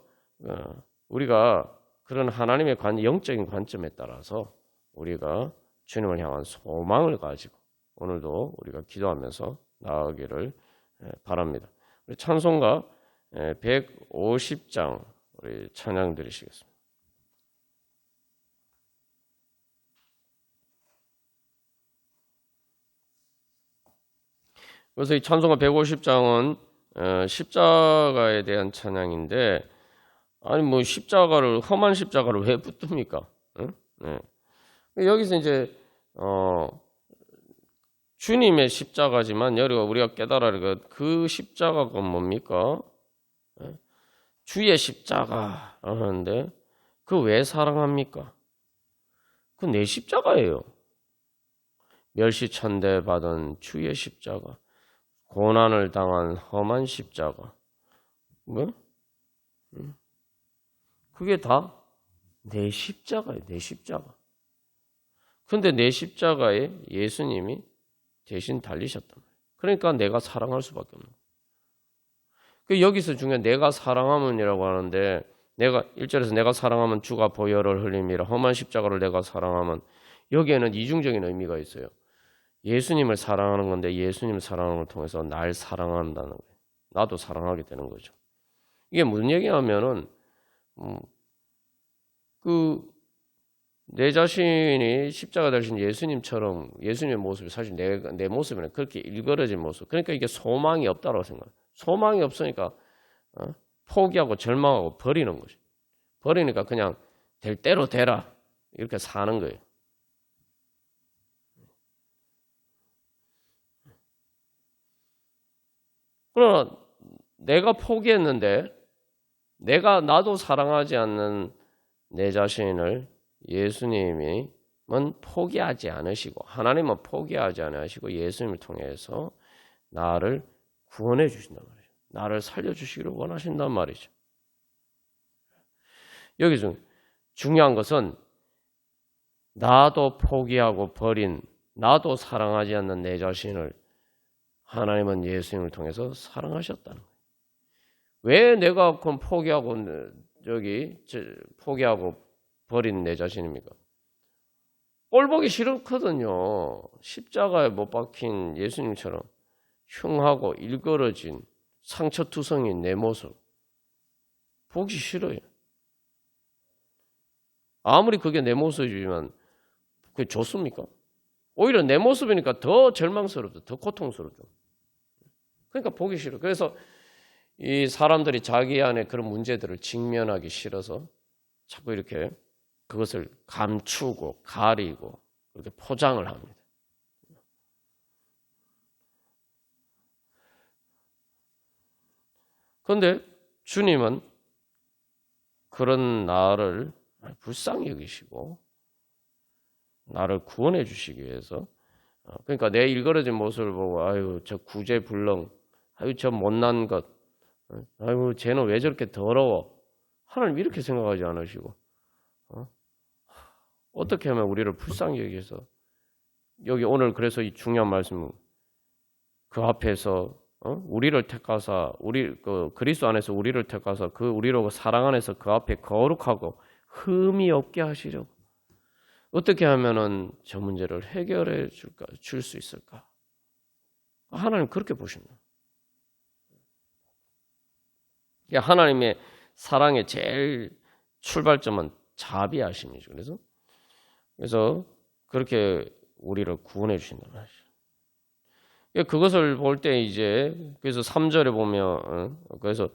우리가 그런 하나님의 영적인 관점에 따라서 우리가 주님을 향한 소망을 가지고 오늘도 우리가 기도하면서 나아가기를 바랍니다. 우리 찬송가 150장 우리 찬양 드리시겠습니다. 그래서 이 찬송가 150장은 십자가에 대한 찬양인데 아니 뭐 험한 십자가를 왜 붙듭니까? 응? 네. 여기서 이제 주님의 십자가지만 여기가 우리가 깨달아야 할 그 십자가가 뭡니까? 주의 십자가 하는데 그 왜 사랑합니까? 그 내 십자가예요. 멸시천대 받은 주의 십자가, 고난을 당한 험한 십자가, 뭐? 그게 다 내 십자가예요. 내 십자가. 근데 내 십자가에 예수님이 대신 달리셨단 말이에요. 그러니까 내가 사랑할 수밖에 없는 거예요. 그 여기서 중요한 내가 사랑하면이라고 하는데 내가 1절에서 내가 사랑하면 주가 보혈을 흘림이라 험한 십자가를 내가 사랑하면 여기에는 이중적인 의미가 있어요. 예수님을 사랑하는 건데 예수님을 사랑하는 걸 통해서 날 사랑한다는 거예요. 나도 사랑하게 되는 거죠. 이게 무슨 얘기냐면은 내 자신이 십자가 되신 예수님처럼 예수님의 모습이 사실 내 모습에는 그렇게 일그러진 모습. 그러니까 이게 소망이 없다고 생각해요. 소망이 없으니까 포기하고 절망하고 버리는 거죠. 버리니까 그냥 될 대로 되라 이렇게 사는 거예요. 그러나 내가 포기했는데 나도 사랑하지 않는 내 자신을 예수님은 포기하지 않으시고 하나님은 포기하지 않으시고 예수님을 통해서 나를 구원해 주신단 말이죠. 나를 살려주시기를 원하신단 말이죠. 여기서 중요한 것은 나도 포기하고 버린 나도 사랑하지 않는 내 자신을 하나님은 예수님을 통해서 사랑하셨다는 거예요. 왜 내가 그럼 포기하고 버린 내 자신입니까? 꼴 보기 싫거든요. 십자가에 못 박힌 예수님처럼 흉하고 일그러진 상처투성인 내 모습 보기 싫어요. 아무리 그게 내 모습이지만 그게 좋습니까? 오히려 내 모습이니까 더 절망스럽죠. 더 고통스럽죠. 그러니까 보기 싫어. 그래서 이 사람들이 자기 안에 그런 문제들을 직면하기 싫어서 자꾸 이렇게 그것을 감추고 가리고 이렇게 포장을 합니다. 그런데 주님은 그런 나를 불쌍히 여기시고 나를 구원해 주시기 위해서 그러니까 내 일그러진 모습을 보고 아유 저 구제불능 아유 저 못난 것 아유 쟤는 왜 저렇게 더러워 하나님 이렇게 생각하지 않으시고 어떻게 하면 우리를 불쌍히 여기셔서 여기 오늘 그래서 이 중요한 말씀은 그 앞에서 우리를 택하사 그리스도 안에서 우리를 택하사 그 우리로 사랑 안에서 그 앞에 거룩하고 흠이 없게 하시려고 어떻게 하면은 저 문제를 해결해 줄 수 있을까? 하나님 그렇게 보십니다. 하나님의 사랑의 제일 출발점은 자비하심이죠. 그래서 그렇게 우리를 구원해 주신단 말이죠. 그것을 볼 때 이제 그래서 3절에 보면 그래서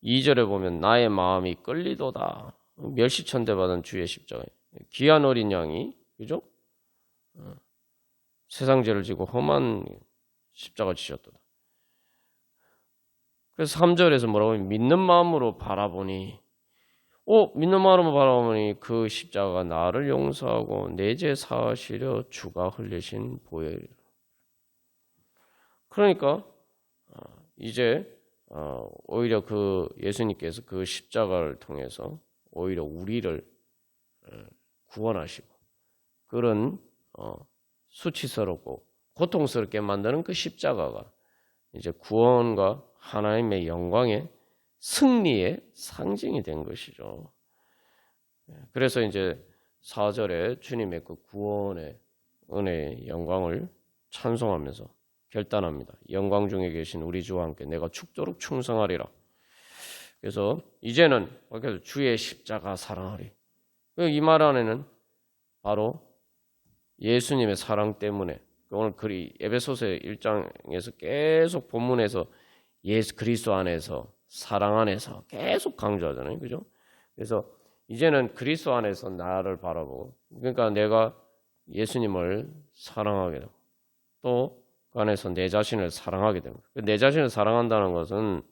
2절에 보면 나의 마음이 끌리도다. 멸시천대 받은 주의 십자가. 귀한 어린 양이 그죠? 세상 죄를 지고 험한 십자가 지셨도다. 그래서 3절에서 뭐라고 하면 믿는 마음으로 바라보니 믿는 마음으로 바라보니 그 십자가가 나를 용서하고 내 죄 사하시려 주가 흘리신 보혈이라. 그러니까 이제 오히려 그 예수님께서 그 십자가를 통해서 오히려 우리를 구원하시고 그런 수치스럽고 고통스럽게 만드는 그 십자가가 이제 구원과 하나님의 영광의 승리의 상징이 된 것이죠. 그래서 이제 4절에 주님의 그 구원의 은혜의 영광을 찬송하면서 결단합니다. 영광 중에 계신 우리 주와 함께 내가 죽도록 충성하리라. 그래서 이제는 주의 십자가 사랑하리. 이 말 안에는 바로 예수님의 사랑 때문에 오늘 에베소서 1장에서 계속 본문에서 예수 그리스도 안에서 사랑 안에서 계속 강조하잖아요. 그죠? 그래서 이제는 그리스도 안에서 나를 바라보고 그러니까 내가 예수님을 사랑하게 되고 또 그 안에서 내 자신을 사랑하게 됩니다. 내 자신을 사랑한다는 것은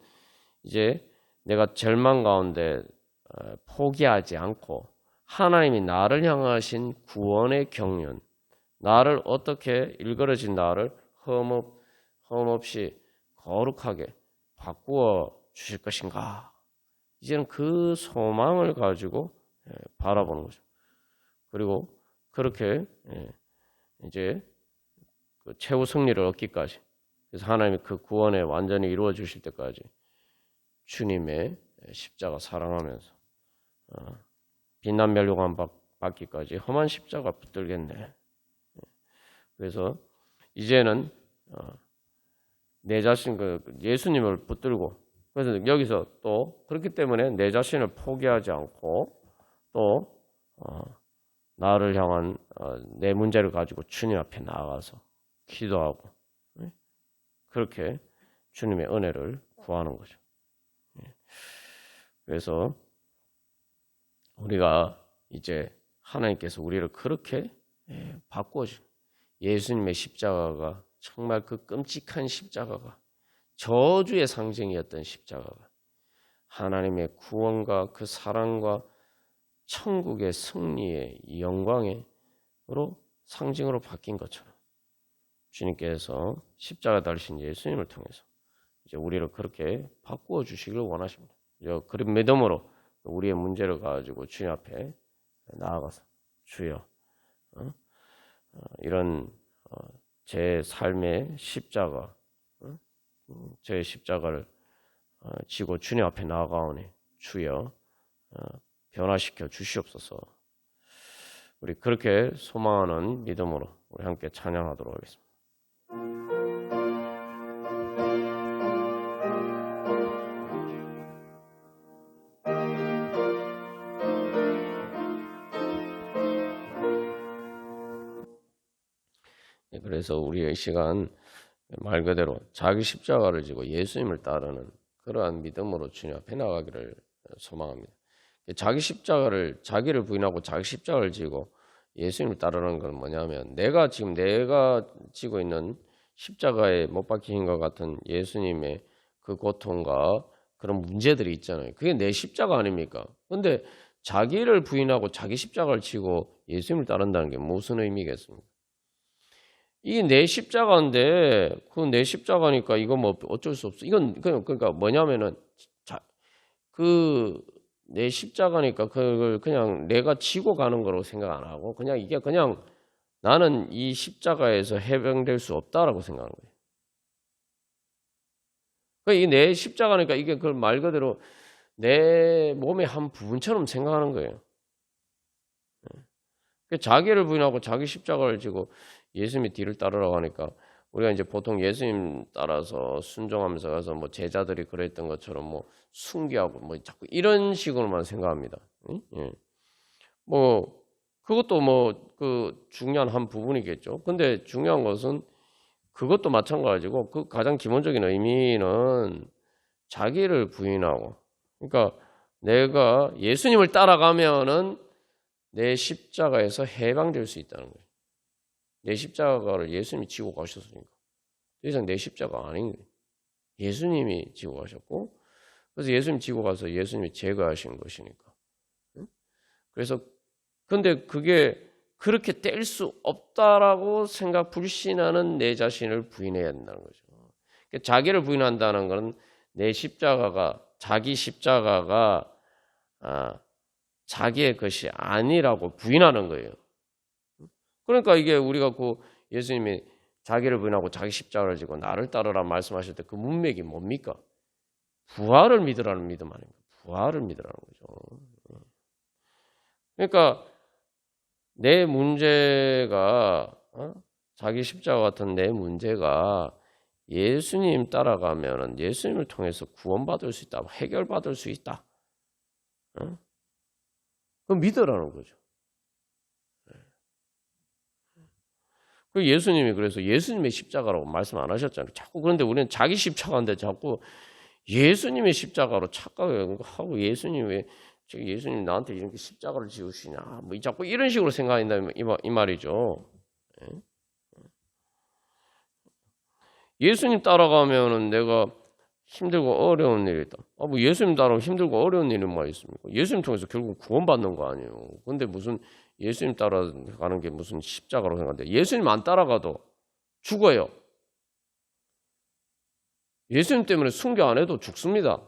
이제 내가 절망 가운데 포기하지 않고 하나님이 나를 향하신 구원의 경륜 나를 어떻게 일그러진 나를 흠없이 거룩하게 바꾸어 주실 것인가. 이제는 그 소망을 가지고 바라보는 거죠. 그리고 그렇게 이제 그 최후 승리를 얻기까지 그래서 하나님이 그 구원에 완전히 이루어 주실 때까지 주님의 십자가 사랑하면서 빛난 멸류관 받기까지 험한 십자가 붙들겠네. 그래서 이제는 내 자신 예수님을 붙들고, 그래서 여기서 또 그렇기 때문에 내 자신을 포기하지 않고 또 나를 향한 내 문제를 가지고 주님 앞에 나아가서 기도하고 그렇게 주님의 은혜를 구하는 거죠. 그래서 우리가 이제 하나님께서 우리를 그렇게 바꿔줘. 예수님의 십자가가 정말 그 끔찍한 십자가가 저주의 상징이었던 십자가가 하나님의 구원과 그 사랑과 천국의 승리의 영광으로 상징으로 바뀐 것처럼 주님께서 십자가 달리신 예수님을 통해서 이제 우리를 그렇게 바꾸어 주시길 원하십니다. 그런 믿음으로 우리의 문제를 가지고 주님 앞에 나아가서 주여 이런 제 삶의 십자가, 제 십자가를 지고 주님 앞에 나아가오니 주여 변화시켜 주시옵소서. 우리 그렇게 소망하는 믿음으로 우리 함께 찬양하도록 하겠습니다. 그래서 우리의 시간 말 그대로 자기 십자가를 지고 예수님을 따르는 그러한 믿음으로 주님 앞에 나가기를 소망합니다. 자기를 부인하고 자기 십자가를 지고 예수님을 따르는 건 뭐냐면 내가 지고 있는 십자가에 못 박히신 것 같은 예수님의 그 고통과 그런 문제들이 있잖아요. 그게 내 십자가 아닙니까? 근데 자기를 부인하고 자기 십자가를 지고 예수님을 따른다는 게 무슨 의미겠습니까? 이게 내 십자가인데 그 내 십자가니까 이거 뭐 어쩔 수 없어. 이건 그러니까 뭐냐면은 그 내 십자가니까 그걸 그냥 내가 지고 가는 거라고 생각 안 하고 그냥 이게 그냥 나는 이 십자가에서 해방될 수 없다라고 생각하는 거예요. 그러니까 이게 내 십자가니까 이게 그걸 말 그대로 내 몸의 한 부분처럼 생각하는 거예요. 자기를 부인하고 자기 십자가를 지고 예수님의 뒤를 따르라고 하니까 우리가 이제 보통 예수님 따라서 순종하면서 가서 뭐 제자들이 그랬던 것처럼 뭐 순교하고 뭐 자꾸 이런 식으로만 생각합니다. 예. 뭐 그것도 뭐 그 중요한 한 부분이겠죠. 근데 중요한 것은 그것도 마찬가지고 그 가장 기본적인 의미는 자기를 부인하고 그러니까 내가 예수님을 따라가면은 내 십자가에서 해방될 수 있다는 거예요. 내 십자가를 예수님이 지고 가셨으니까 더 이상 내 십자가 아닌 거예요. 예수님이 지고 가셨고 그래서 예수님 지고 가서 예수님이 제거하신 것이니까. 그래서 근데 그게 그렇게 뗄 수 없다라고 불신하는 내 자신을 부인해야 된다는 거죠. 자기를 부인한다는 것은 내 십자가가 자기 십자가가 자기의 것이 아니라고 부인하는 거예요. 그러니까 이게 우리가 그 예수님이 자기를 부인하고 자기 십자가를 지고 나를 따르라 말씀하실 때 그 문맥이 뭡니까? 부활을 믿으라는 믿음 아닙니까? 부활을 믿으라는 거죠. 그러니까 내 문제가 자기 십자가 같은 내 문제가 예수님 따라가면은 예수님을 통해서 구원받을 수 있다, 해결받을 수 있다. 그럼 믿으라는 거죠. 그 예수님이 그래서 예수님의 십자가라고 말씀 안 하셨잖아요. 자꾸 그런데 우리는 자기 십자가인데 자꾸 예수님의 십자가로 착각하고 예수님이 예수님 나한테 이렇게 십자가를 지우시냐 뭐 자꾸 이런 식으로 생각한다 이 말이죠. 예수님 따라가면은 내가 힘들고 어려운 일이 있다. 뭐 예수님 따라가면 힘들고 어려운 일은 뭐 있습니까? 예수님 통해서 결국 구원받는 거 아니에요. 근데 무슨 예수님 따라가는 게 무슨 십자가로 생각하는데 예수님 안 따라가도 죽어요. 예수님 때문에 순교 안 해도 죽습니다.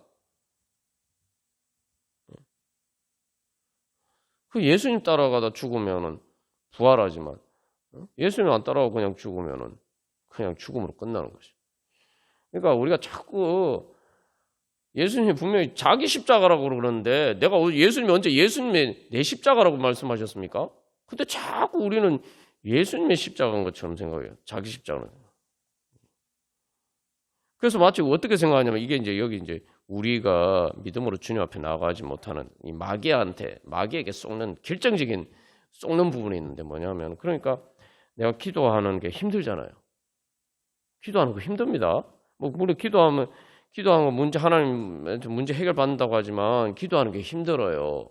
그 예수님 따라가다 죽으면은 부활하지만 예수님 안 따라가고 그냥 죽으면은 그냥 죽음으로 끝나는 것이죠. 그러니까 우리가 자꾸 예수님이 분명히 자기 십자가라고 그러는데 내가 예수님이 언제 예수님의 내 십자가라고 말씀하셨습니까? 근데 자꾸 우리는 예수님의 십자가인 것처럼 생각해요. 자기 십자가는. 그래서 마치 어떻게 생각하냐면 이게 이제 여기 이제 우리가 믿음으로 주님 앞에 나아가지 못하는 이 마귀에게 속는 결정적인 속는 부분이 있는데 뭐냐면 그러니까 내가 기도하는 게 힘들잖아요. 기도하는 거 힘듭니다. 뭐 우리 기도하는 거 문제 하나님한테 문제 해결 받는다고 하지만 기도하는 게 힘들어요.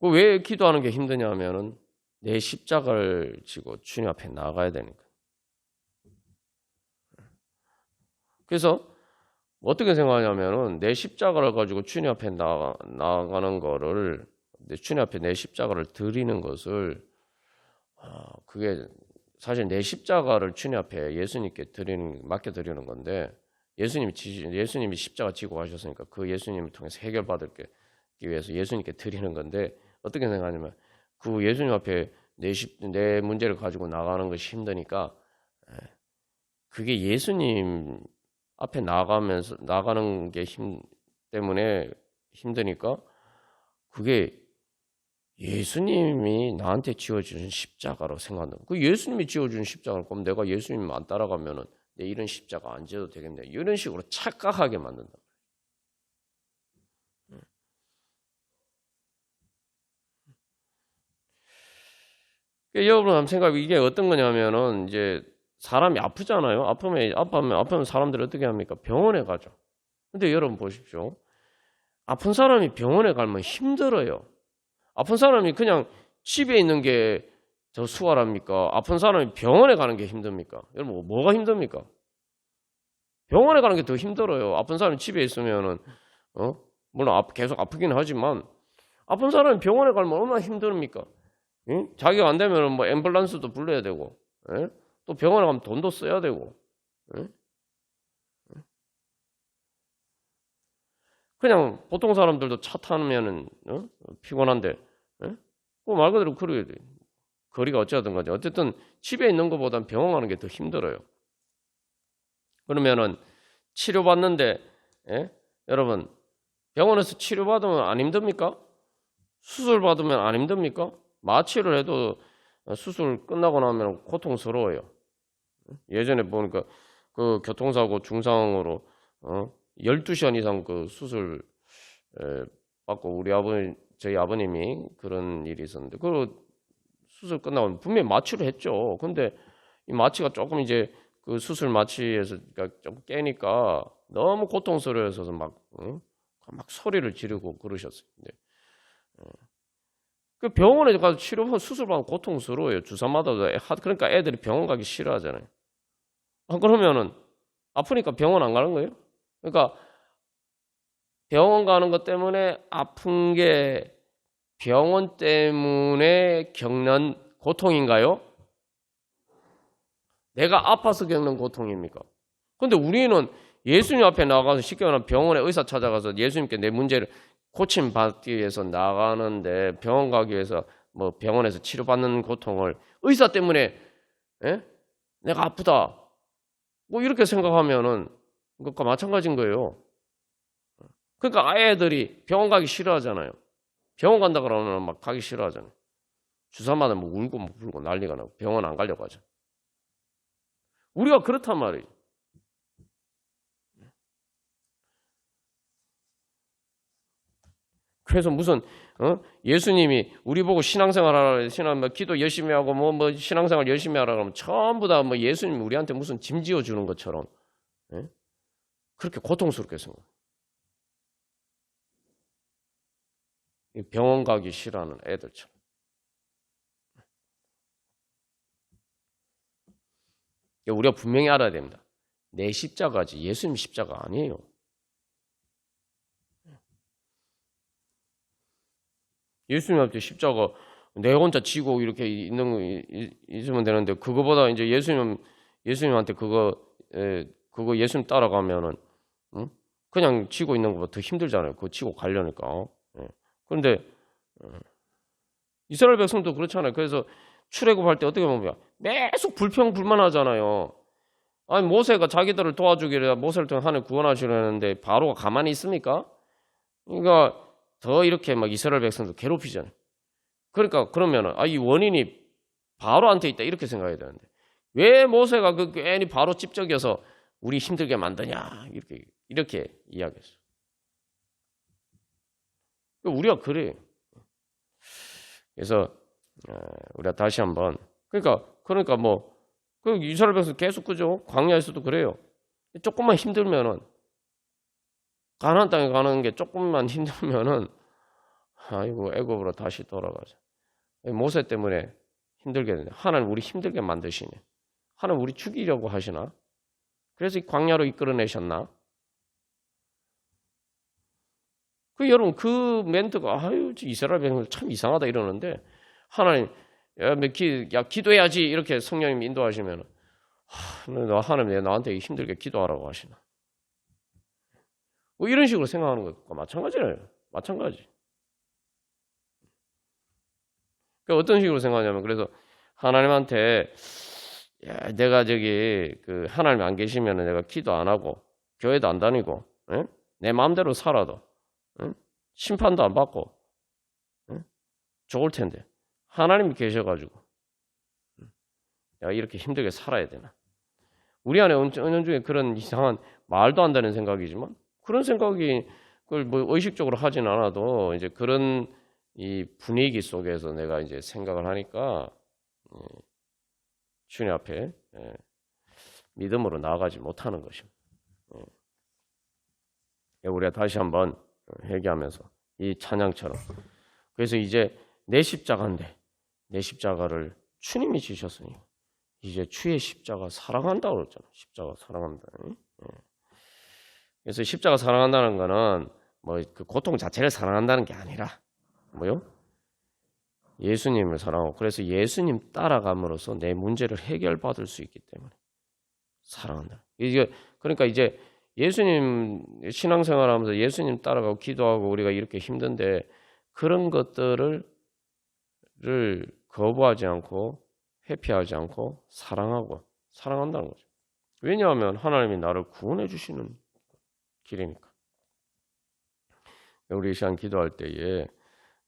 왜 기도하는 게 힘드냐면은 내 십자가를 지고 주님 앞에 나아가야 되니까. 그래서 어떻게 생각하냐면은 내 십자가를 가지고 주님 앞에 나아가는 거를 주님 앞에 내 십자가를 드리는 것을 그게 사실 내 십자가를 주님 앞에 예수님께 맡겨드리는 건데 예수님이 십자가 지고 가셨으니까 그 예수님을 통해서 해결받기 위해서 예수님께 드리는 건데 어떻게 생각하냐면 그 예수님 앞에 내 문제를 가지고 나가는 것이 힘드니까 그게 예수님 앞에 나가는 게 때문에 힘드니까 그게 예수님이 나한테 지어주신 십자가로 생각한다. 그 예수님이 지어준 십자가를 그럼 내가 예수님 안 따라가면은 내 이런 십자가 안 지어도 되겠네. 이런 식으로 착각하게 만든다. 여러분 한번 생각해 이게 어떤 거냐면은 이제 사람이 아프잖아요. 아프면 사람들이 어떻게 합니까? 병원에 가죠. 근데 여러분 보십시오. 아픈 사람이 병원에 가면 힘들어요. 아픈 사람이 그냥 집에 있는 게 더 수월합니까? 아픈 사람이 병원에 가는 게 힘듭니까? 여러분 뭐가 힘듭니까? 병원에 가는 게 더 힘들어요. 아픈 사람이 집에 있으면은 물론 계속 아프긴 하지만 아픈 사람이 병원에 가면 얼마나 힘듭니까? 응? 자기가 안 되면은 뭐 앰뷸런스도 불러야 되고, 예? 또 병원에 가면 돈도 써야 되고, 예? 그냥 보통 사람들도 차 타면은 피곤한데, 예? 말 그대로 그래야 돼. 거리가 어찌하든 간에 어쨌든 집에 있는 것보단 병원 가는 게 더 힘들어요. 그러면은 치료받는데, 예? 여러분 병원에서 치료받으면 안 힘듭니까? 수술 받으면 안 힘듭니까? 마취를 해도 수술 끝나고 나면 고통스러워요. 예전에 보니까 그 교통사고 중상으로 12시간 이상 그 수술 받고 저희 아버님이 그런 일이 있었는데 그 수술 끝나고 분명히 마취를 했죠. 근데 이 마취가 조금 이제 그 수술 마취에서 조금 깨니까 너무 고통스러워서 막 소리를 지르고 그러셨어요. 그 병원에 가서 치료받고 수술받으면 고통스러워요. 주사 맞아도 그러니까 애들이 병원 가기 싫어하잖아요. 그러면은 아프니까 병원 안 가는 거예요? 그러니까 병원 가는 것 때문에 아픈 게 병원 때문에 겪는 고통인가요? 내가 아파서 겪는 고통입니까? 근데 우리는 예수님 앞에 나가서 쉽게 말하면 병원에 의사 찾아가서 예수님께 내 문제를 고침받기 위해서 나가는데 병원 가기 위해서 뭐 병원에서 치료받는 고통을 의사 때문에 내가 아프다 뭐 이렇게 생각하면은 그것과 마찬가지인 거예요. 그러니까 아이들이 병원 가기 싫어하잖아요. 병원 간다 그러면 막 가기 싫어하잖아요. 주사 맞으면 뭐 울고 뭐 불고 난리가 나고 병원 안 가려고 하죠. 우리가 그렇단 말이에요. 그래서 무슨 예수님이 우리 보고 신앙생활 하라, 기도 열심히 하고 뭐 신앙생활 열심히 하라 그러면 전부 다 뭐 예수님이 우리한테 무슨 짐 지어 주는 것처럼 그렇게 고통스럽게 생각. 병원 가기 싫어하는 애들처럼. 우리가 분명히 알아야 됩니다. 내 십자가지 예수님 십자가 아니에요. 예수님한테 십자가 내 혼자 지고 이렇게 있으면 되는데 그거보다 이제 예수님한테 그거 예수님 따라가면은 그냥 지고 있는 것보다 더 힘들잖아요. 그거 지고 가려니까. 그런데 이스라엘 백성도 그렇잖아요. 그래서 출애굽할 때 어떻게 보면 계속 불평불만하잖아요. 아니 모세가 자기들을 도와주기를 모세를 통해 하나님 구원하시려는데 바로가 가만히 있습니까? 그러니까 더 이렇게 막 이스라엘 백성들 괴롭히잖아요. 그러니까 그러면은 이 원인이 바로한테 있다 이렇게 생각해야 되는데 왜 모세가 그 괜히 바로 찝적여서 우리 힘들게 만드냐 이렇게 이야기했어요. 우리가 그래요. 그래서 우리가 다시 한번 그러니까 뭐 그 이스라엘 백성 계속 그죠? 광야에서도 그래요. 조금만 힘들면은 가나안 땅에 가는 게 조금만 힘들면은 아이고 애굽으로 다시 돌아가자. 모세 때문에 힘들게 되네. 하나님 우리 힘들게 만드시네. 하나님 우리 죽이려고 하시나? 그래서 이 광야로 이끌어내셨나? 여러분 그 멘트가 이스라엘 백성들 참 이상하다 이러는데 하나님 기도해야지 이렇게 성령님 인도하시면 하나님 왜 나한테 힘들게 기도하라고 하시나? 뭐 이런 식으로 생각하는 것과 마찬가지예요. 마찬가지. 그러니까 어떤 식으로 생각하냐면 그래서 하나님한테 내가 그 하나님 안 계시면 내가 기도 안 하고 교회도 안 다니고 내 마음대로 살아도 심판도 안 받고 좋을 텐데 하나님이 계셔가지고 내가 이렇게 힘들게 살아야 되나? 우리 안에 은연중에 그런 이상한 말도 안 되는 생각이지만 그런 생각이 그걸 뭐 의식적으로 하진 않아도 이제 그런 이 분위기 속에서 내가 이제 생각을 하니까 주님 앞에 믿음으로 나아가지 못하는 것입니다. 우리가 다시 한번 회개하면서 이 찬양처럼 그래서 이제 내 십자가인데 내 십자가를 주님이 지셨으니 이제 주의 십자가 사랑한다고 그랬잖아요. 십자가 사랑한다. 그래서 십자가 사랑한다는 거는 뭐 그 고통 자체를 사랑한다는 게 아니라 뭐요? 예수님을 사랑하고 그래서 예수님 따라감으로써 내 문제를 해결받을 수 있기 때문에 사랑한다. 그러니까 이제 예수님 신앙생활하면서 예수님 따라가고 기도하고 우리가 이렇게 힘든데 그런 것들을 거부하지 않고 회피하지 않고 사랑한다는 거죠. 왜냐하면 하나님이 나를 구원해 주시는 길이니까. 우리 이 시간 기도할 때에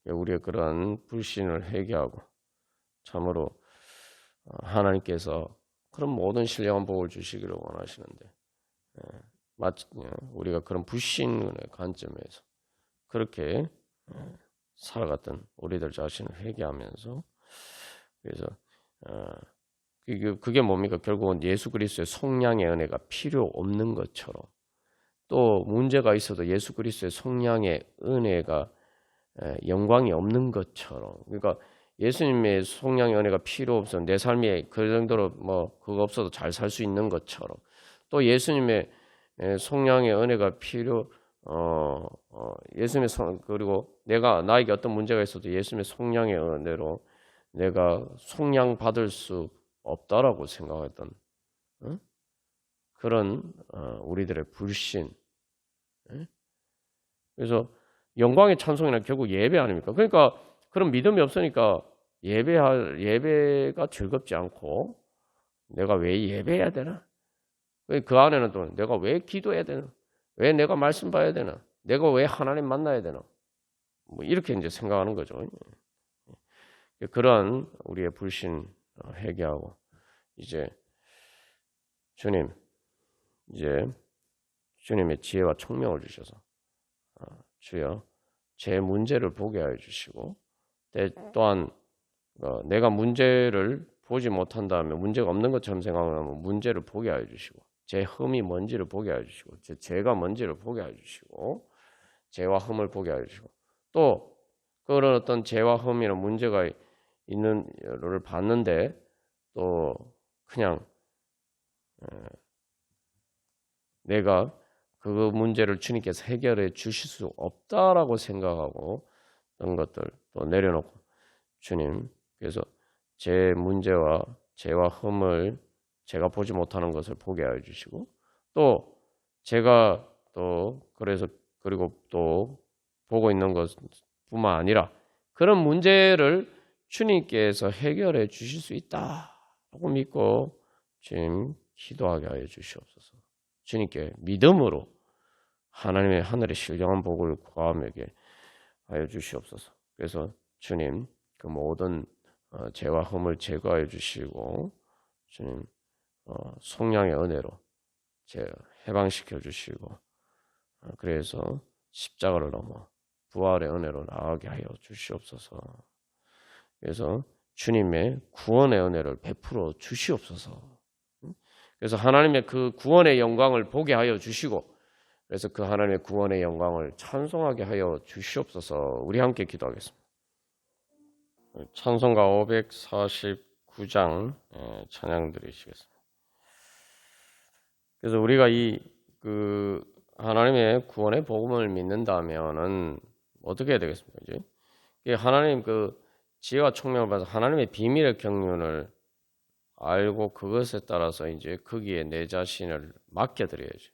우리의 그런 불신을 회개하고 참으로 하나님께서 그런 모든 신령한 복을 주시기를 원하시는데 우리가 그런 불신의 관점에서 그렇게 살아갔던 우리들 자신을 회개하면서 그래서 그게 뭡니까? 결국은 예수 그리스도의 속량의 은혜가 필요 없는 것처럼 또 문제가 있어도 예수 그리스도의 속량의 은혜가 영광이 없는 것처럼 그러니까 예수님의 속량의 은혜가 필요 없어 내 삶에 그 정도로 뭐 그거 없어도 잘 살 수 있는 것처럼 또 예수님의 속량의 은혜가 예수님의 그리고 나에게 어떤 문제가 있어도 예수님의 속량의 은혜로 내가 속량 받을 수 없다라고 생각했던 그런 우리들의 불신. 그래서 영광의 찬송이나 결국 예배 아닙니까? 그러니까 그런 믿음이 없으니까 예배가 즐겁지 않고 내가 왜 예배해야 되나? 그 안에는 또 내가 왜 기도해야 되나? 왜 내가 말씀 봐야 되나? 내가 왜 하나님 만나야 되나? 뭐 이렇게 이제 생각하는 거죠. 그런 우리의 불신 회개하고 이제 주님의 지혜와 총명을 주셔서 주여 제 문제를 보게 하여 주시고 또한 내가 문제를 보지 못한다면 문제가 없는 것처럼 생각하면 문제를 보게 하여 주시고 제 흠이 뭔지를 보게 하여 주시고 제 죄가 뭔지를 보게 하여 주시고 죄와 흠을 보게 하여 주시고 또 그런 어떤 죄와 흠이나 문제가 있는 를 봤는데 또 그냥 내가 그 문제를 주님께서 해결해 주실 수 없다라고 생각하고 그런 것들 또 내려놓고 주님 그래서 제 문제와 죄와 흠을 제가 보지 못하는 것을 보게 하여 주시고 또 제가 또 그리고 또 보고 있는 것뿐만 아니라 그런 문제를 주님께서 해결해 주실 수 있다라고 믿고 지금 기도하게 하여 주시옵소서. 주님께 믿음으로 하나님의 하늘의 신령한 복을 구하게 하여 주시옵소서. 그래서 주님 그 모든 죄와 흠을 제거하여 주시고 주님 속량의 은혜로 해방시켜 주시고 그래서 십자가를 넘어 부활의 은혜로 나아가게 하여 주시옵소서. 그래서 주님의 구원의 은혜를 베풀어 주시옵소서. 그래서 하나님의 그 구원의 영광을 보게 하여 주시고 그래서 그 하나님의 구원의 영광을 찬송하게 하여 주시옵소서. 우리 함께 기도하겠습니다. 찬송가 549장 찬양 드리시겠습니다. 그래서 우리가 그 하나님의 구원의 복음을 믿는다면은 어떻게 해야 되겠습니까? 이제 하나님 그 지혜와 총명을 받아서 하나님의 비밀의 경륜을 알고 그것에 따라서 이제 거기에 내 자신을 맡겨드려야지.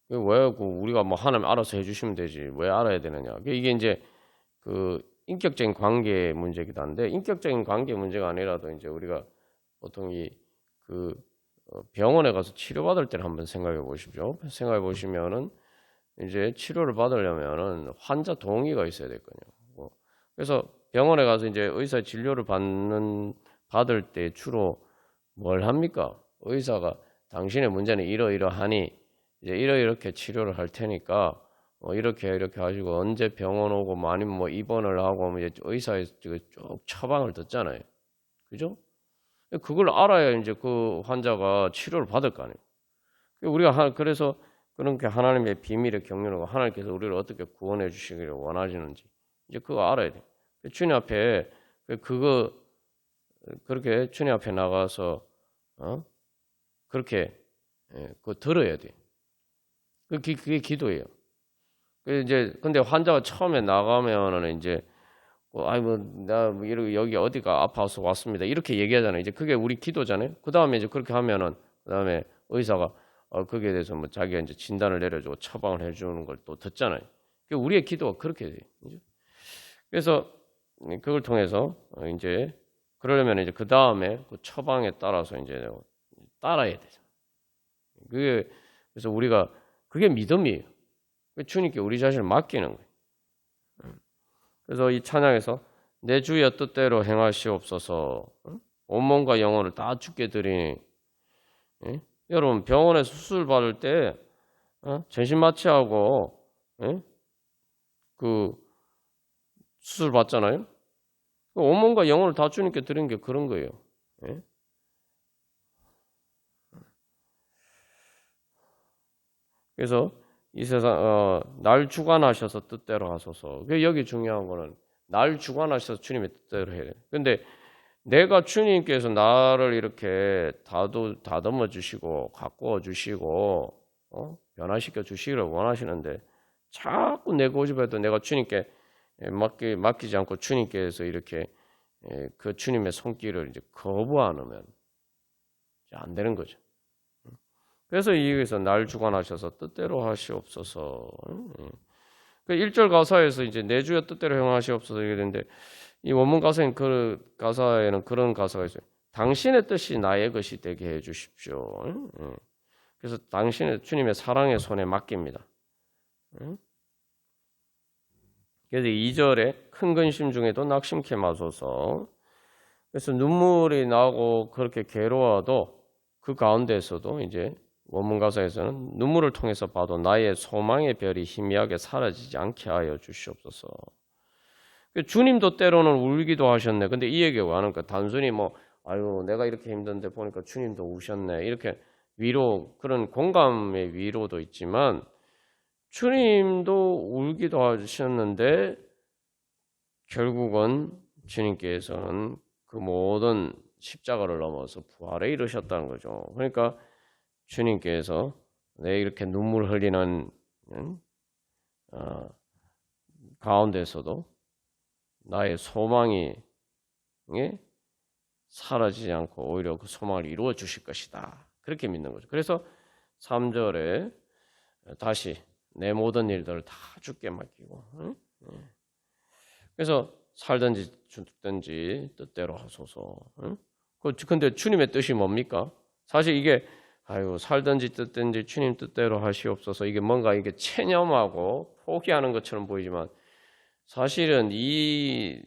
왜 우리가 뭐 하나님 알아서 해주시면 되지 왜 알아야 되느냐? 이게 이제 그 인격적인 관계 문제이기도 한데 인격적인 관계 문제가 아니라도 이제 우리가 보통 그 병원에 가서 치료받을 때를 한번 생각해 보십시오. 생각해 보시면은 이제 치료를 받으려면은 환자 동의가 있어야 될 거예요. 그래서 병원에 가서 이제 의사 진료를 받을 때 주로 뭘 합니까? 의사가 당신의 문제는 이러이러하니 이제 이렇게 치료를 할 테니까 이렇게 하시고 언제 병원 오고 뭐 아니면 뭐 입원을 하고 이제 의사의 쭉 처방을 듣잖아요. 그죠? 그걸 알아야 이제 그 환자가 치료를 받을 거 아니에요. 우리가 그래서 그렇게 하나님의 비밀의 경륜하고 하나님께서 우리를 어떻게 구원해 주시기를 원하시는지 이제 그거 알아야 돼. 주님 앞에 그렇게 주님 앞에 나가서 그렇게 그거 들어야 돼. 그게 기도예요. 근데 환자가 처음에 나가면은 이제 나 여기 어디가 아파서 왔습니다. 이렇게 얘기하잖아요. 이제 그게 우리 기도잖아요. 그 다음에 이제 그렇게 하면은 그 다음에 의사가 거기에 대해서 뭐 자기가 이제 진단을 내려주고 처방을 해주는 걸 또 듣잖아요. 우리의 기도가 그렇게 돼요. 그래서 그걸 통해서 이제 그러려면 이제 그 다음에 그 처방에 따라서 이제 따라야 되죠. 그래서 우리가 그게 믿음이에요. 주님께 우리 자신을 맡기는 거예요. 그래서 이 찬양에서 내 주의 뜻대로 행하시옵소서. 온몸과 영혼을 다 주께 드리니 여러분 병원에 수술 받을 때 전신 마취하고 그 수술 받잖아요. 온몸과 영혼을 다 주님께 드리는 게 그런 거예요. 그래서 이 세상 날 주관하셔서 뜻대로 하소서. 여기 중요한 거는 날 주관하셔서 주님의 뜻대로 해야 돼. 근데 내가 주님께서 나를 이렇게 다듬어 주시고 가꾸어 주시고 변화시켜 주시기를 원하시는데 자꾸 내 고집해도 내가 주님께 맡기지 않고 주님께서 이렇게 그 주님의 손길을 이제 거부 안 하면 안 되는 거죠. 그래서 여기서 날 주관하셔서 뜻대로 하시옵소서. 그 1절 가사에서 이제 내 주의 뜻대로 행하시옵소서 이게 되는데 이 원문 가사에는 그런 가사가 있어요. 당신의 뜻이 나의 것이 되게 해 주십시오. 그래서 당신의 주님의 사랑의 손에 맡깁니다. 그래서 2절에 큰 근심 중에도 낙심케 마소서. 그래서 눈물이 나고 그렇게 괴로워도 그 가운데에서도 이제 원문 가사에서는 눈물을 통해서 봐도 나의 소망의 별이 희미하게 사라지지 않게 하여 주시옵소서. 주님도 때로는 울기도 하셨네. 근데 이 얘기가 하니까 단순히 내가 이렇게 힘든데 보니까 주님도 우셨네. 이렇게 그런 공감의 위로도 있지만 주님도 울기도 하셨는데 결국은 주님께서는 그 모든 십자가를 넘어서 부활에 이르셨다는 거죠. 그러니까 주님께서 내 이렇게 눈물 흘리는 가운데서도 나의 소망이 사라지지 않고 오히려 그 소망을 이루어 주실 것이다. 그렇게 믿는 거죠. 그래서 3절에 다시 내 모든 일들을 다 주께 맡기고 그래서 살든지 죽든지 뜻대로 하소서. 근데 주님의 뜻이 뭡니까? 사실 이게 살든지 뜻든지 주님 뜻대로 하시옵소서, 이게 뭔가 이게 체념하고 포기하는 것처럼 보이지만 사실은 이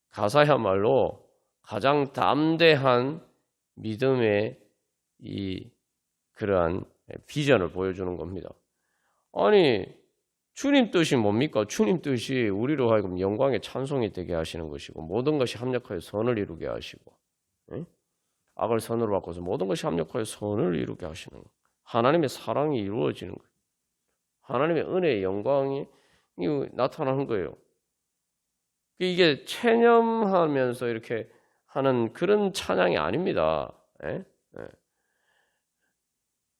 가사야말로 가장 담대한 믿음의 이 그러한 비전을 보여주는 겁니다. 아니, 주님 뜻이 뭡니까? 주님 뜻이 우리로 하여금 영광의 찬송이 되게 하시는 것이고, 모든 것이 합력하여 선을 이루게 하시고, 악을 선으로 바꿔서 모든 것이 합력하여 선을 이루게 하시는 거예요. 하나님의 사랑이 이루어지는 거예요. 하나님의 은혜의 영광이 나타나는 거예요. 이게 체념하면서 이렇게 하는 그런 찬양이 아닙니다.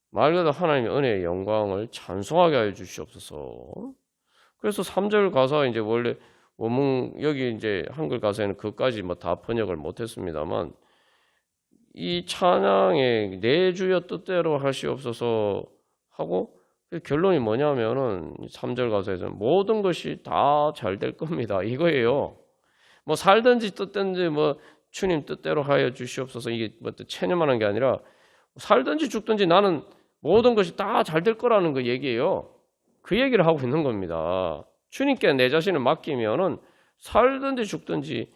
말 그대로 하나님의 은혜의 영광을 찬송하게 하여 주시옵소서. 그래서 3절 가사 이제 원래 원문 여기 이제 한글 가사에는 그까지 뭐 다 번역을 못했습니다만, 이 찬양에 내 주여 뜻대로 하시옵소서 하고 결론이 뭐냐면은 3절 가사에서는 모든 것이 다 잘 될 겁니다, 이거예요. 뭐 살든지 뜻든지 뭐 주님 뜻대로 하여 주시옵소서, 이게 뭐 체념하는 게 아니라 살든지 죽든지 나는 모든 것이 다 잘 될 거라는 그 얘기예요. 그 얘기를 하고 있는 겁니다. 주님께 내 자신을 맡기면은 살든지 죽든지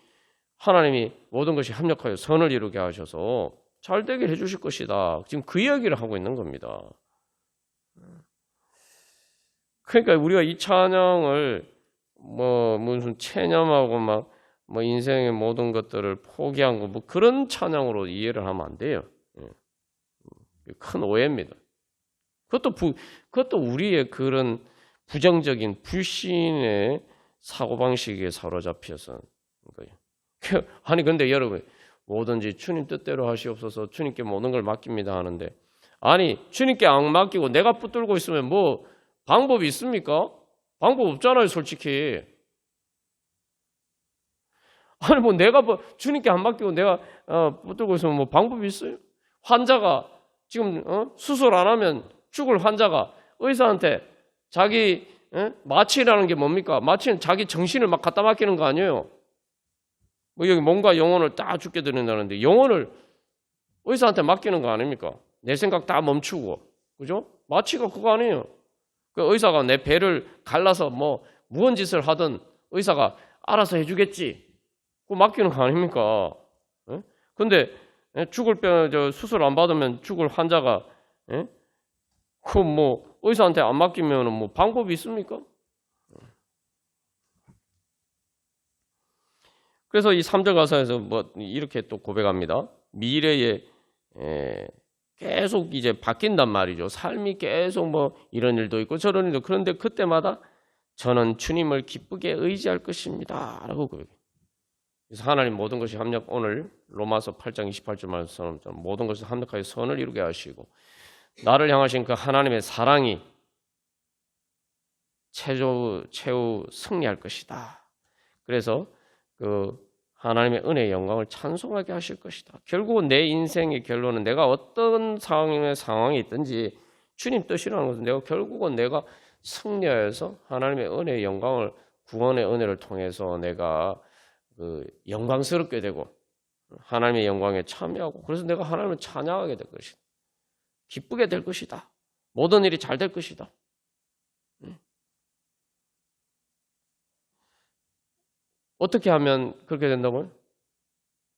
하나님이 모든 것이 합력하여 선을 이루게 하셔서 잘 되게 해주실 것이다. 지금 그 이야기를 하고 있는 겁니다. 그러니까 우리가 이 찬양을 뭐 무슨 체념하고 막 뭐 인생의 모든 것들을 포기한 거 뭐 그런 찬양으로 이해를 하면 안 돼요. 큰 오해입니다. 그것도 우리의 그런 부정적인 불신의 사고방식에 사로잡혀서 거예요. 아니 근데 여러분, 뭐든지 주님 뜻대로 하시옵소서, 주님께 모든 걸 맡깁니다 하는데, 아니 주님께 안 맡기고 내가 붙들고 있으면 뭐 방법이 있습니까? 방법 없잖아요, 솔직히. 아니 뭐 내가 주님께 안 맡기고 내가 붙들고 있으면 뭐 방법이 있어요? 환자가 지금 수술 안 하면 죽을 환자가 의사한테 자기 마취라는 게 뭡니까? 마취는 자기 정신을 막 갖다 맡기는 거 아니에요? 뭐 여기 몸과 영혼을 다 죽게 드린다는데 영혼을 의사한테 맡기는 거 아닙니까? 내 생각 다 멈추고, 그죠? 마취가 그거 아니에요. 그 의사가 내 배를 갈라서 뭐 무언 짓을 하든 의사가 알아서 해주겠지. 그거 맡기는 거 아닙니까? 근데 죽을 수술 안 받으면 죽을 환자가 그 뭐 의사한테 안 맡기면 뭐 방법이 있습니까? 그래서 이 3절 가사에서 뭐 이렇게 또 고백합니다. 미래에 계속 이제 바뀐단 말이죠. 삶이 계속 뭐 이런 일도 있고 저런 일도. 그런데 그때마다 저는 주님을 기쁘게 의지할 것입니다 라고 고백해요. 그래서 하나님 모든 것이 오늘 로마서 8장 28절 말씀처럼 모든 것이 합력하여 선을 이루게 하시고 나를 향하신 그 하나님의 사랑이 최후 승리할 것이다. 그래서 그 하나님의 은혜의 영광을 찬송하게 하실 것이다. 결국은 내 인생의 결론은 내가 어떤 상황에 있든지 주님 뜻이라는 것은 결국은 내가 승리하여서 하나님의 은혜의 영광을, 구원의 은혜를 통해서 내가 그 영광스럽게 되고 하나님의 영광에 참여하고, 그래서 내가 하나님을 찬양하게 될 것이다. 기쁘게 될 것이다. 모든 일이 잘 될 것이다. 어떻게 하면 그렇게 된다고요?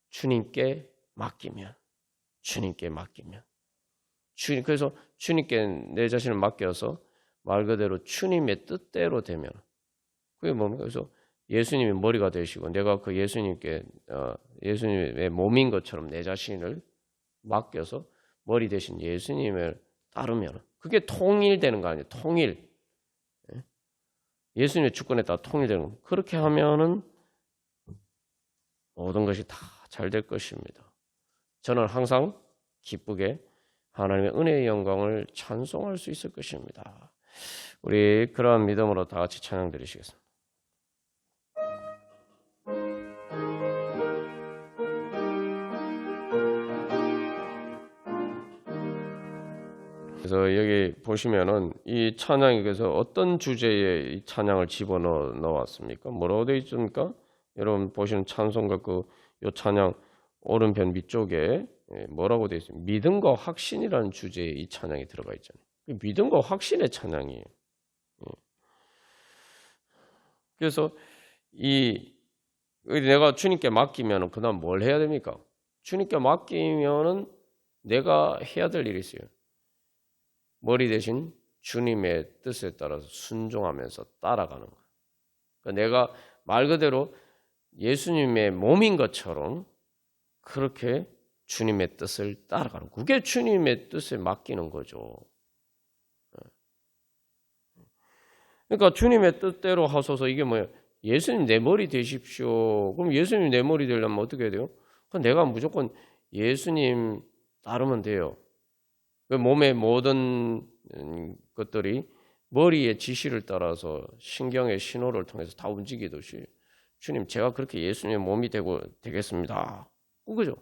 주님께 맡기면. 그래서 주님께 내 자신을 맡겨서 말 그대로 주님의 뜻대로 되면, 그게 뭡니까? 그래서 예수님이 머리가 되시고 내가 그 예수님께 예수님의 몸인 것처럼 내 자신을 맡겨서 머리 대신 예수님을 따르면 그게 통일되는 거 아니에요? 통일. 예수님의 주권에 따라 통일되는 거. 그렇게 하면은 모든 것이 다 잘 될 것입니다. 저는 항상 기쁘게 하나님의 은혜의 영광을 찬송할 수 있을 것입니다. 우리 그러한 믿음으로 다 같이 찬양 드리시겠습니다. 그래서 여기 보시면은 이 찬양에 그래서 어떤 주제에 이 찬양을 집어넣어 왔습니까? 뭐라고 되어 있습니까? 여러분 보시는 찬송가 요 찬양 오른편 밑쪽에 뭐라고 되어 있어요? 믿음과 확신이라는 주제에 이 찬양이 들어가 있잖아요. 믿음과 확신의 찬양이에요. 그래서 내가 주님께 맡기면 그다음 뭘 해야 됩니까? 주님께 맡기면은 내가 해야 될 일이 있어요. 머리 대신 주님의 뜻에 따라서 순종하면서 따라가는 거예요. 그러니까 내가 말 그대로 예수님의 몸인 것처럼 그렇게 주님의 뜻을 따라가는 거예요. 그게 주님의 뜻에 맡기는 거죠. 그러니까 주님의 뜻대로 하소서 이게 뭐예요? 예수님 내 머리 되십시오. 그럼 예수님 내 머리 되려면 어떻게 해야 돼요? 그럼 내가 무조건 예수님 따르면 돼요. 몸의 모든 것들이 머리의 지시를 따라서 신경의 신호를 통해서 다 움직이듯이 주님 제가 그렇게 예수님의 몸이 되겠습니다. 그죠?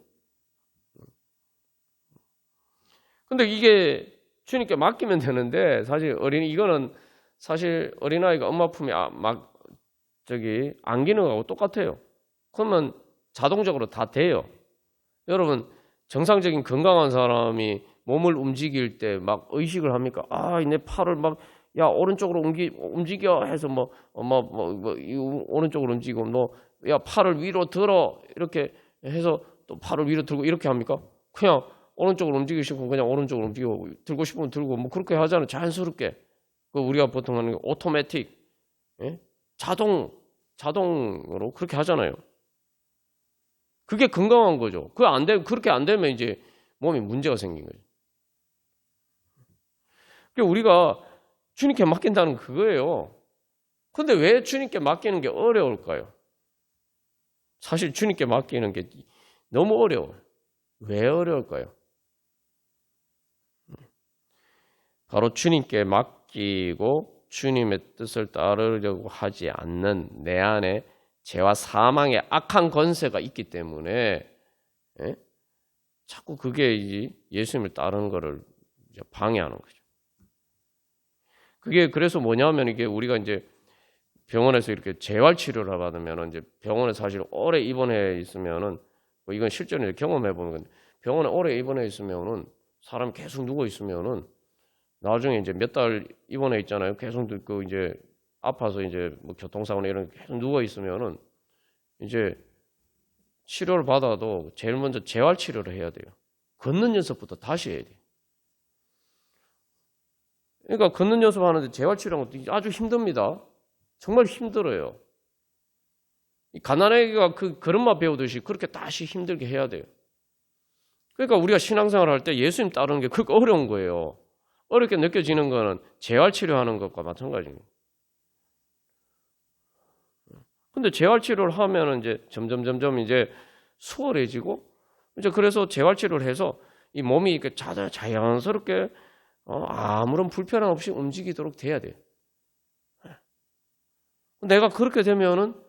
근데 이게 주님께 맡기면 되는데 사실 이거는 사실 어린아이가 엄마 품에 안기는 거하고 똑같아요. 그러면 자동적으로 다 돼요. 여러분 정상적인 건강한 사람이 몸을 움직일 때 막 의식을 합니까? 내 팔을 막 야 오른쪽으로 움직여 해서 오른쪽으로 움직이고 야 팔을 위로 들어 이렇게 해서 또 팔을 위로 들고 이렇게 합니까? 그냥 오른쪽으로 움직이고 싶으면 그냥 오른쪽으로 움직이고 들고 싶으면 들고 뭐 그렇게 하잖아요. 자연스럽게. 우리가 보통 하는 게 오토매틱, 자동으로 그렇게 하잖아요. 그게 건강한 거죠. 그렇게 안 되면 이제 몸에 문제가 생긴 거죠. 그러니까 우리가 주님께 맡긴다는 그거예요. 근데 왜 주님께 맡기는 게 어려울까요? 사실 주님께 맡기는 게 너무 어려워요. 왜 어려울까요? 바로 주님께 맡기고 주님의 뜻을 따르려고 하지 않는 내 안에 죄와 사망의 악한 권세가 있기 때문에 자꾸 그게 예수님을 따르는 것을 방해하는 거죠. 그게 그래서 뭐냐면 이게 우리가 이제 병원에서 이렇게 재활 치료를 받으면 이제 병원에 사실 오래 입원해 있으면은 이건 실제로 경험해 보는 건데 병원에 오래 입원해 있으면은 사람 계속 누워 있으면은 나중에 이제 몇 달 입원해 있잖아요. 계속 그 이제 아파서 이제 뭐 교통사고나 이런 계속 누워 있으면은 이제 치료를 받아도 제일 먼저 재활 치료를 해야 돼요. 걷는 연습부터 다시 해야 돼요. 그러니까 걷는 연습하는데 재활 치료하는 것도 아주 힘듭니다. 정말 힘들어요. 가난하게가 그 걸음마 배우듯이 그렇게 다시 힘들게 해야 돼요. 그러니까 우리가 신앙생활 할 때 예수님 따르는 게 그렇게 어려운 거예요. 어렵게 느껴지는 거는 재활 치료하는 것과 마찬가지입니다. 근데 재활 치료를 하면은 이제 점점 이제 수월해지고 이제 그래서 재활 치료를 해서 이 몸이 이렇게 자연스럽게 아무런 불편함 없이 움직이도록 돼야 돼요. 내가 그렇게 되면은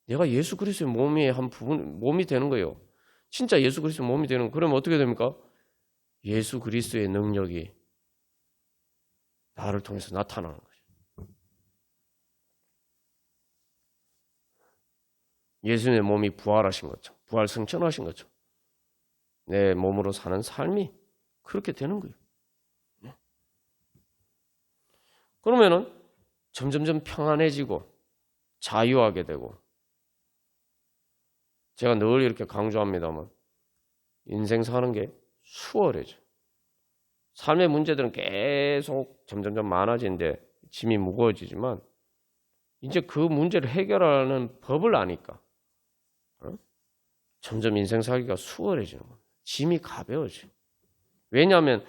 내가 예수 그리스도의 몸의 한 부분, 몸이 되는 거예요. 진짜 예수 그리스도의 몸이 되는, 그러면 어떻게 됩니까? 예수 그리스도의 능력이 나를 통해서 나타나는 거죠. 예수님의 몸이 부활하신 것처럼, 부활 승천하신 것처럼 내 몸으로 사는 삶이 그렇게 되는 거예요. 그러면은 점점점 평안해지고 자유하게 되고, 제가 늘 이렇게 강조합니다만 인생 사는 게 수월해져. 삶의 문제들은 계속 점점점 많아지는데 짐이 무거워지지만 이제 그 문제를 해결하는 법을 아니까 점점 인생 살기가 수월해지는 거예요. 짐이 가벼워져. 왜냐하면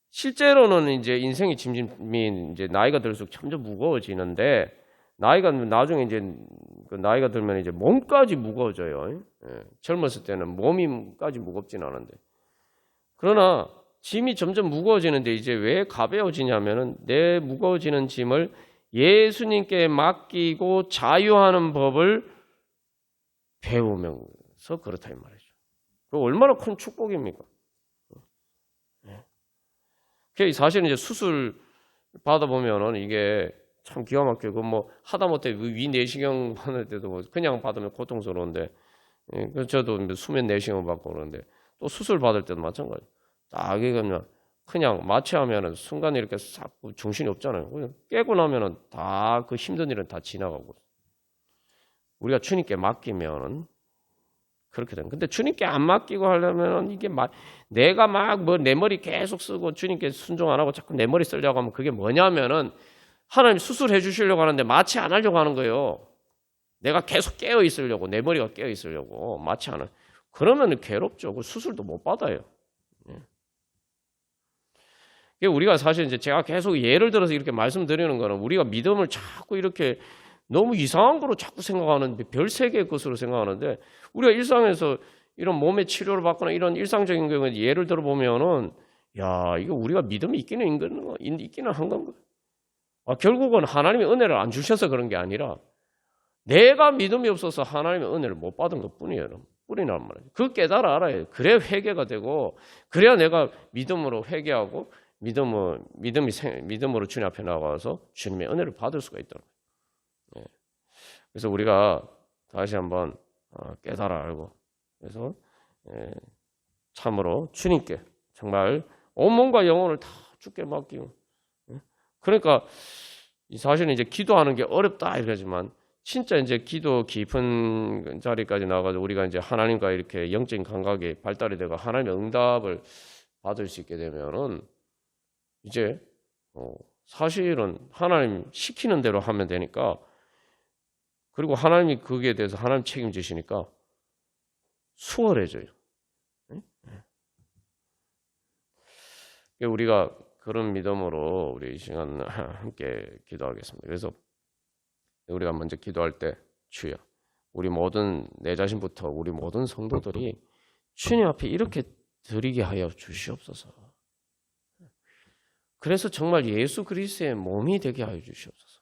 실제로는 이제 인생의 짐이 이제 나이가 들수록 점점 무거워지는데 나중에 이제 그 나이가 들면 이제 몸까지 무거워져요. 젊었을 때는 몸이까지 무겁진 않은데, 그러나 짐이 점점 무거워지는데 이제 왜 가벼워지냐면은 내 무거워지는 짐을 예수님께 맡기고 자유하는 법을 배우면서 그렇다 이 말이죠. 그 얼마나 큰 축복입니까? 사실은 이제 수술 받아보면은 이게 참 기가 막히고 뭐 하다못해 위 내시경 받을 때도 뭐 그냥 받으면 고통스러운데 그래서 저도 수면 내시경 받고 그러는데 또 수술 받을 때도 마찬가지. 딱 이게 그냥 마취하면은 순간 이렇게 싹 정신이 없잖아요. 그냥 깨고 나면은 다 그 힘든 일은 다 지나가고. 우리가 주님께 맡기면은 그렇게 되는. 근데 주님께 안 맡기고 하려면은 이게 내가 막 뭐 내 머리 계속 쓰고 주님께 순종 안 하고 자꾸 내 머리 쓰려고 하면 그게 뭐냐면은 하나님 수술해 주시려고 하는데 마취 안 하려고 하는 거예요. 내가 계속 깨어 있으려고 내 머리가 깨어 있으려고 마취 안 하. 그러면은 괴롭죠. 그 수술도 못 받아요. 우리가 사실 이제 제가 계속 예를 들어서 이렇게 말씀드리는 거는 우리가 믿음을 자꾸 이렇게 너무 이상한 거로 자꾸 생각하는데 별 세계의 것으로 생각하는데 우리가 일상에서 이런 몸의 치료를 받거나 이런 일상적인 경우에 예를 들어 보면은 야 이거 우리가 믿음이 있기는 한 건가? 결국은 하나님의 은혜를 안 주셔서 그런 게 아니라 내가 믿음이 없어서 하나님의 은혜를 못 받은 것 뿐이에요. 뿐이란 말이에요. 그 깨달아 알아야 그래야 회개가 되고 그래야 내가 믿음으로 회개하고 믿음으로 주님 앞에 나가서 주님의 은혜를 받을 수가 있다는 거예요. 그래서 우리가 다시 한번 깨달아 알고 그래서 참으로 주님께 정말 온몸과 영혼을 다 주께 맡기고 그러니까 사실은 이제 기도하는 게 어렵다 이러지만 진짜 이제 기도 깊은 자리까지 나가서 우리가 이제 하나님과 이렇게 영적인 감각이 발달이 되고 하나님의 응답을 받을 수 있게 되면은 이제 사실은 하나님 시키는 대로 하면 되니까 그리고 하나님이 거기에 대해서 하나님 책임지시니까 수월해져요. 우리가 그런 믿음으로 우리 이 시간 함께 기도하겠습니다. 그래서 우리가 먼저 기도할 때 주여 우리 모든 내 자신부터 우리 모든 성도들이 주님 앞에 이렇게 드리게 하여 주시옵소서. 그래서 정말 예수 그리스도의 몸이 되게 하여 주시옵소서.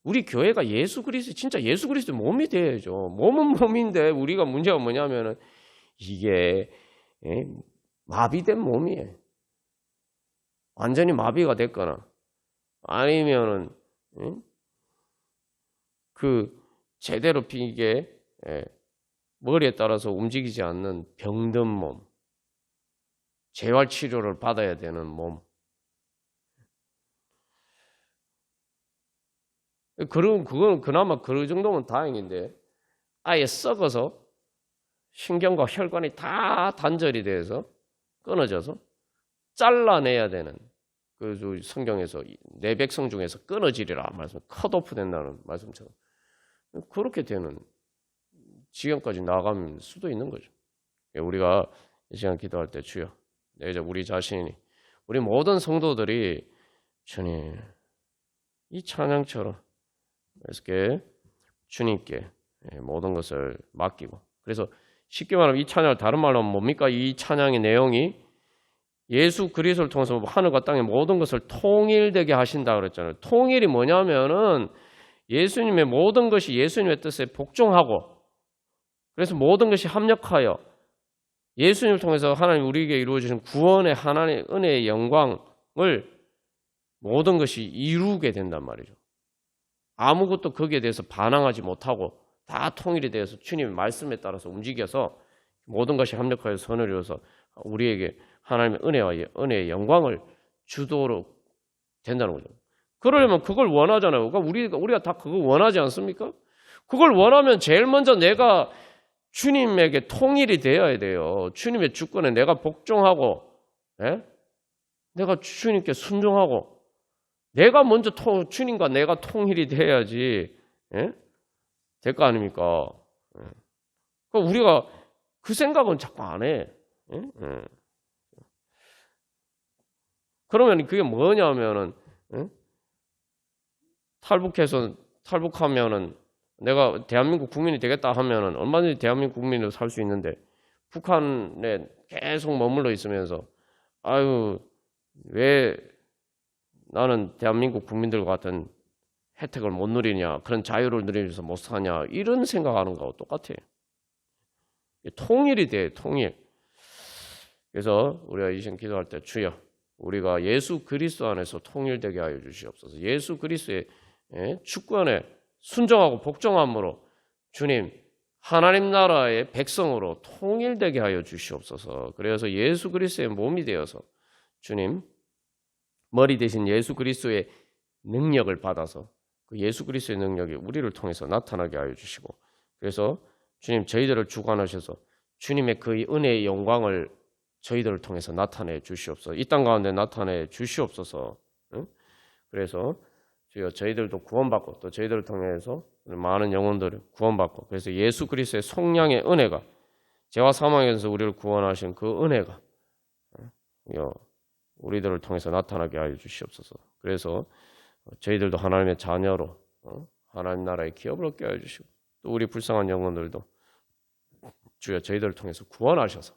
우리 교회가 예수 그리스도 진짜 예수 그리스도의 몸이 돼야죠. 몸은 몸인데 우리가 문제가 뭐냐면은 이게 마비된 몸이에요. 완전히 마비가 됐거나 아니면은 그 제대로 이게 머리에 따라서 움직이지 않는 병든 몸, 재활 치료를 받아야 되는 몸. 그건 그나마 그 정도면 다행인데 아예 썩어서 신경과 혈관이 다 단절이 돼서 끊어져서 잘라내야 되는 그 성경에서 내 백성 중에서 끊어지리라 말씀, 컷오프 된다는 말씀처럼 그렇게 되는 지경까지 나아갈 수도 있는 거죠. 우리가 이 시간 기도할 때 주여, 우리 자신이 우리 모든 성도들이 주님 이 찬양처럼 이렇게 주님께 모든 것을 맡기고 그래서 쉽게 말하면 이 찬양을 다른 말로 하면 뭡니까? 이 찬양의 내용이 예수 그리스도를 통해서 하늘과 땅의 모든 것을 통일되게 하신다 그랬잖아요. 통일이 뭐냐면은 예수님의 모든 것이 예수님의 뜻에 복종하고 그래서 모든 것이 합력하여 예수님을 통해서 하나님 우리에게 이루어지신 구원의 하나님의 은혜의 영광을 모든 것이 이루게 된단 말이죠. 아무것도 거기에 대해서 반항하지 못하고 다 통일이 되어서 주님의 말씀에 따라서 움직여서 모든 것이 합력하여 선을 이루어서 우리에게 하나님의 은혜의 영광을 주도록 된다는 거죠. 그러려면 그걸 원하잖아요. 그러니까 우리가 다 그거 원하지 않습니까? 그걸 원하면 제일 먼저 내가 주님에게 통일이 되어야 돼요. 주님의 주권에 내가 복종하고 내가 주님께 순종하고 내가 먼저 주님과 내가 통일이 돼야지 될 거 아닙니까? 그러니까 우리가 그 생각은 자꾸 안 해. 그러면 그게 뭐냐면은 탈북하면은 내가 대한민국 국민이 되겠다 하면은 얼마든지 대한민국 국민으로 살 수 있는데 북한에 계속 머물러 있으면서 아유 왜 나는 대한민국 국민들과 같은 혜택을 못 누리냐 그런 자유를 누리면서 못 사냐 이런 생각하는 거하고 똑같아요. 통일이 돼 통일. 그래서 우리가 이 시간 기도할 때 주여 우리가 예수 그리스도 안에서 통일되게 하여 주시옵소서. 예수 그리스도의 주권에 순종하고 복종함으로 주님 하나님 나라의 백성으로 통일되게 하여 주시옵소서. 그래서 예수 그리스도의 몸이 되어서 주님 머리 대신 예수 그리스도의 능력을 받아서 그 예수 그리스도의 능력이 우리를 통해서 나타나게 하여 주시고, 그래서 주님 저희들을 주관하셔서 주님의 그 은혜의 영광을 저희들을 통해서 나타내 주시옵소서. 이 땅 가운데 나타내 주시옵소서. 그래서 주여 저희들도 구원받고 또 저희들을 통해서 많은 영혼들을 구원받고, 그래서 예수 그리스도의 속량의 은혜가, 죄와 사망에서 우리를 구원하신 그 은혜가 우리들을 통해서 나타나게 하여 주시옵소서. 그래서 저희들도 하나님의 자녀로 하나님 나라의 기업을 얻게 하여 주시고, 또 우리 불쌍한 영혼들도 주여 저희들을 통해서 구원하셔서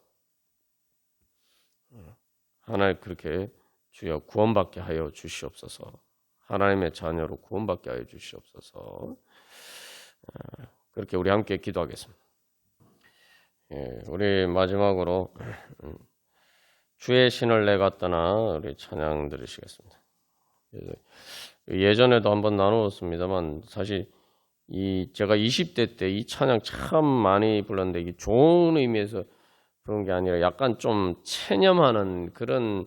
하나님 그렇게 주여 구원받게 하여 주시옵소서. 하나님의 자녀로 구원받게 하여 주시옵소서. 그렇게 우리 함께 기도하겠습니다. 우리 마지막으로 주의 신을 내가 떠나 우리 찬양 들으시겠습니다. 예전에도 한번 나누었습니다만 사실 제가 20대 때 이 찬양 참 많이 불렀는데 이게 좋은 의미에서 그런 게 아니라 약간 좀 체념하는 그런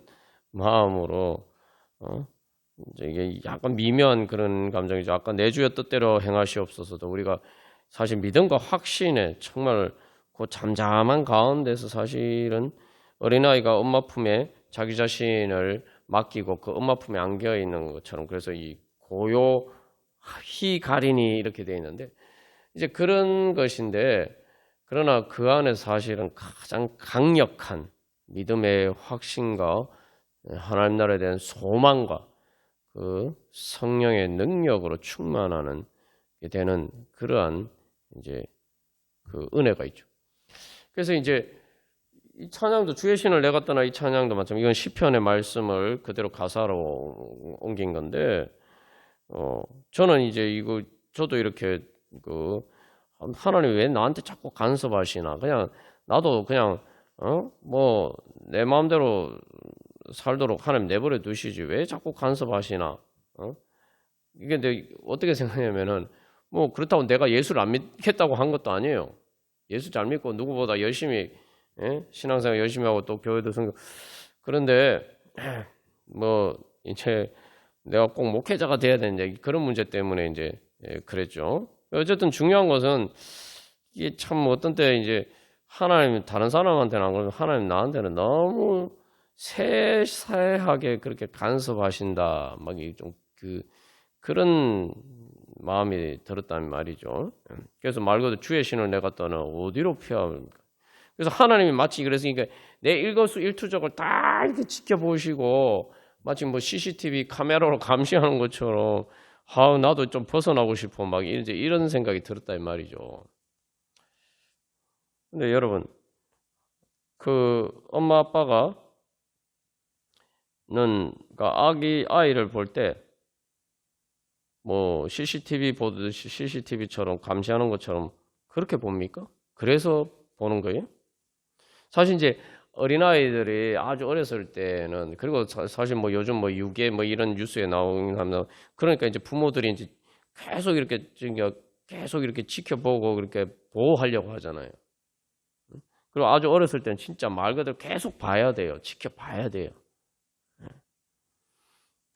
마음으로 이게 약간 미묘한 그런 감정이죠. 아까 내 주의 뜻대로 행하시옵소서도 우리가 사실 믿음과 확신에 정말 그 잠잠한 가운데서 사실은 어린아이가 엄마 품에 자기 자신을 맡기고 그 엄마 품에 안겨 있는 것처럼, 그래서 이 고요 희가린이 이렇게 되어 있는데 이제 그런 것인데, 그러나 그 안에 사실은 가장 강력한 믿음의 확신과 하나님 나라에 대한 소망과 그 성령의 능력으로 충만하는 되는 그러한 이제 그 은혜가 있죠. 그래서 이제 이 찬양도 주의 신을 내가 떠나 이 찬양도 마찬가지, 이건 시편의 말씀을 그대로 가사로 옮긴 건데 저는 이제 저도 이렇게 하나님 왜 나한테 자꾸 간섭하시나, 그냥 나도 그냥 뭐 내 마음대로 살도록 하나님 내버려 두시지 왜 자꾸 간섭하시나. 이게 근데 어떻게 생각하냐면은 뭐 그렇다고 내가 예수를 안 믿겠다고 한 것도 아니에요. 예수 잘 믿고 누구보다 열심히 신앙생활 열심히 하고 또 교회도 성경, 그런데 뭐 이제 내가 꼭 목회자가 돼야 되는데 그런 문제 때문에 이제 그랬죠. 어쨌든 중요한 것은 이게 참 어떤 때 이제 하나님 다른 사람한테는 안 그러면 하나님 나한테는 너무 세세하게 그렇게 간섭하신다, 막 좀 그런 마음이 들었다는 말이죠. 그래서 말 그대로 주의 신을 내가 떠나 어디로 피합니까? 그래서 하나님이 마치 그랬으니까 내 일거수일투족을 다 이렇게 지켜보시고 마치 뭐 CCTV 카메라로 감시하는 것처럼 나도 좀 벗어나고 싶어, 막 이제 이런 생각이 들었다는 말이죠. 근데 여러분, 그 엄마 아빠가 아이를 볼 때 뭐 CCTV 보듯이 CCTV처럼 감시하는 것처럼 그렇게 봅니까? 그래서 보는 거예요? 사실 이제 어린아이들이 아주 어렸을 때는, 그리고 사실 뭐 요즘 뭐 유괴 뭐 이런 뉴스에 나오긴 합니다. 그러니까 이제 부모들이 이제 계속 이렇게 지켜보고 그렇게 보호하려고 하잖아요. 그리고 아주 어렸을 때는 진짜 말 그대로 계속 봐야 돼요. 지켜봐야 돼요.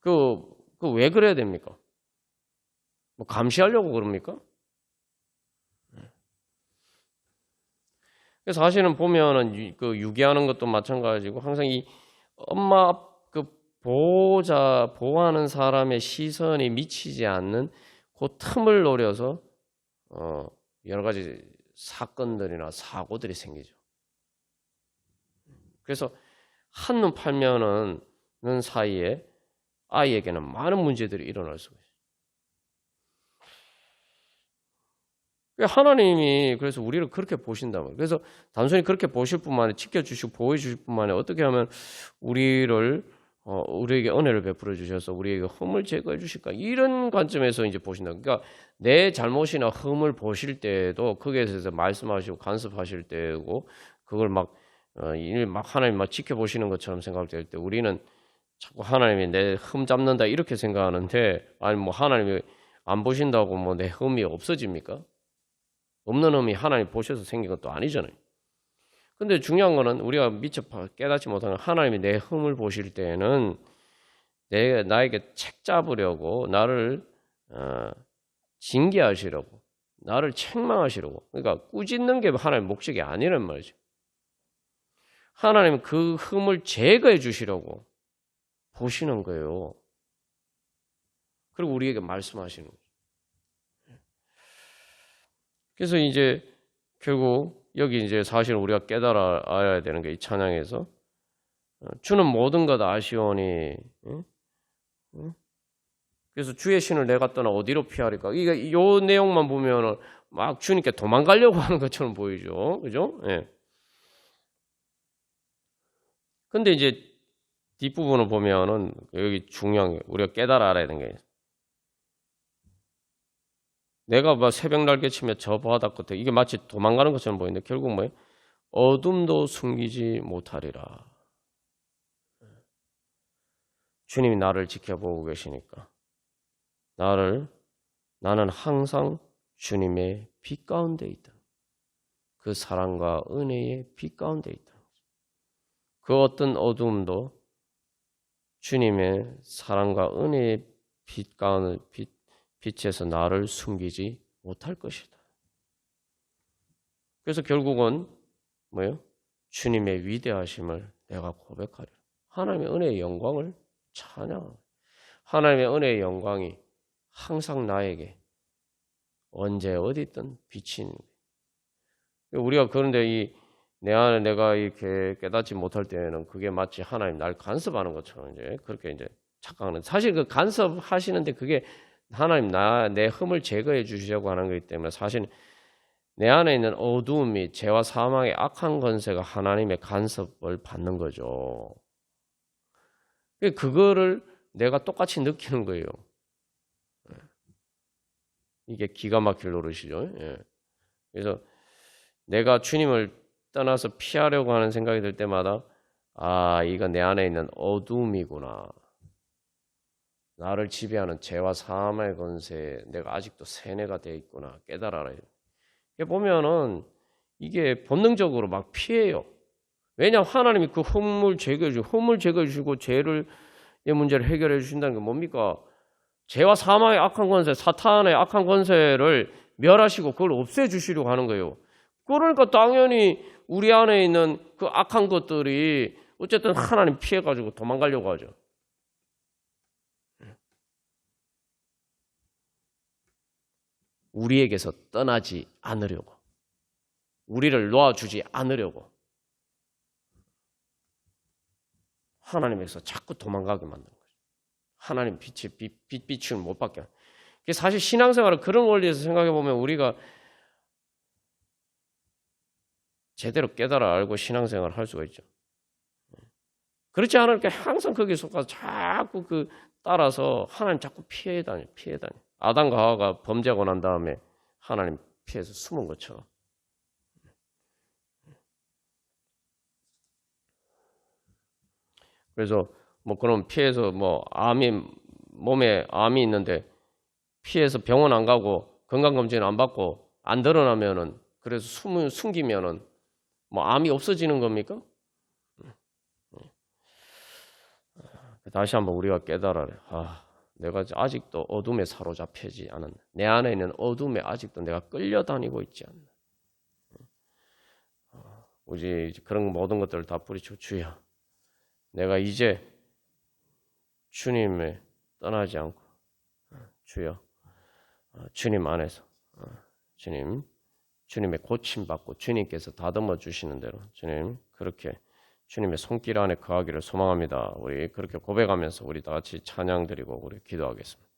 왜 그래야 됩니까? 뭐 감시하려고 그럽니까? 그래서 사실은 보면은 그 유기하는 것도 마찬가지고 항상 이 엄마 보호하는 사람의 시선이 미치지 않는 그 틈을 노려서 여러 가지 사건들이나 사고들이 생기죠. 그래서 한눈 팔면은 사이에 아이에게는 많은 문제들이 일어날 수가 있어요. 하나님이 그래서 우리를 그렇게 보신다고요. 그래서 단순히 그렇게 보실 뿐만 아니라 지켜주시고 보호해 주실 뿐만 아니라 어떻게 하면 우리에게 은혜를 베풀어 주셔서 우리에게 흠을 제거해 주실까, 이런 관점에서 이제 보신다. 그러니까 내 잘못이나 흠을 보실 때도 거기에 대해서 말씀하시고 간섭하실 때고, 그걸 막 하나님 막 지켜보시는 것처럼 생각될 때 우리는 자꾸 하나님이 내 흠 잡는다 이렇게 생각하는데, 아니 뭐 하나님이 안 보신다고 뭐 내 흠이 없어집니까? 없는 흠이 하나님 보셔서 생긴 것도 아니잖아요. 근데 중요한 거는 우리가 미처 깨닫지 못하는 하나님이 내 흠을 보실 때에는 나에게 책 잡으려고 나를 징계하시려고 나를 책망하시려고 그러니까 꾸짖는 게 하나님의 목적이 아니란 말이죠. 하나님은 그 흠을 제거해 주시려고 보시는 거예요. 그리고 우리에게 말씀하시는 거예요. 그래서 이제 결국 여기 이제 사실 우리가 깨달아야 되는 게 이 찬양에서 주는 모든 것 아시오니 그래서 주의 신을 내가 떠나 어디로 피하리까? 이게 요 내용만 보면은 막 주님께 도망가려고 하는 것처럼 보이죠, 그죠? 예. 근데 이제 뒷부분을 보면은 여기 중요한 게 우리가 깨달아 알아야 되는 게 내가 막 새벽 날개치며 저 바다 끝에 이게 마치 도망가는 것처럼 보이는데 결국 뭐예요? 어둠도 숨기지 못하리라. 주님이 나를 지켜보고 계시니까 나는 항상 주님의 빛 가운데 있다. 그 사랑과 은혜의 빛 가운데 있다. 그 어떤 어둠도 주님의 사랑과 은혜의 빛 가운데 빛에서 나를 숨기지 못할 것이다. 그래서 결국은 뭐예요? 주님의 위대하심을 내가 고백하리라. 하나님의 은혜의 영광을 찬양하라. 하나님의 은혜의 영광이 항상 나에게 언제 어디든 비치는 거예요. 우리가 그런데 내 안에 내가 이렇게 깨닫지 못할 때에는 그게 마치 하나님 날 간섭하는 것처럼 이제 그렇게 이제 착각하는. 사실 그 간섭하시는데 그게 하나님 내 흠을 제거해 주시려고 하는 거기 때문에 사실 내 안에 있는 어두움이 죄와 사망의 악한 권세가 하나님의 간섭을 받는 거죠. 그거를 내가 똑같이 느끼는 거예요. 이게 기가 막힐 노릇이죠. 예. 그래서 내가 주님을 떠나서 피하려고 하는 생각이 들 때마다 이거 내 안에 있는 어둠이구나. 나를 지배하는 죄와 사망의 권세에 내가 아직도 세뇌가 되어 있구나. 깨달아라. 이게 보면은 이게 본능적으로 막 피해요. 왜냐하면 하나님이 그 흠을 제거해 주시고 죄의 문제를 해결해 주신다는 게 뭡니까? 죄와 사망의 악한 권세, 사탄의 악한 권세를 멸하시고 그걸 없애주시려고 하는 거예요. 그러니까 당연히 우리 안에 있는 그 악한 것들이 어쨌든 하나님 피해가지고 도망가려고 하죠. 우리에게서 떠나지 않으려고. 우리를 놓아주지 않으려고. 하나님에서 자꾸 도망가게 만드는 거죠. 하나님 빛을 못 받게 하는. 사실 신앙생활은 그런 원리에서 생각해 보면 우리가 제대로 깨달아 알고 신앙생활을 할 수가 있죠. 그렇지 않으니까 항상 거기에 속아서 자꾸 따라서 하나님 자꾸 피해 다녀. 아담과 하와가 범죄하고 난 다음에 하나님 피해서 숨은 것처럼. 그래서 그럼 피해서 몸에 암이 있는데 피해서 병원 안 가고 건강검진 안 받고 안 드러나면은 그래서 숨기면은 암이 없어지는 겁니까? 다시 한번 우리가 깨달아라. 내가 아직도 어둠에 사로잡히지 않았나. 내 안에 있는 어둠에 아직도 내가 끌려다니고 있지 않나. 우리 그런 모든 것들을 다 뿌리치고 주여. 내가 이제 주님을 떠나지 않고 주여 주님 안에서 주님의 고침받고 주님께서 다듬어 주시는 대로 주님 그렇게 주님의 손길 안에 거하기를 소망합니다. 우리 그렇게 고백하면서 우리 다 같이 찬양 드리고 우리 기도하겠습니다.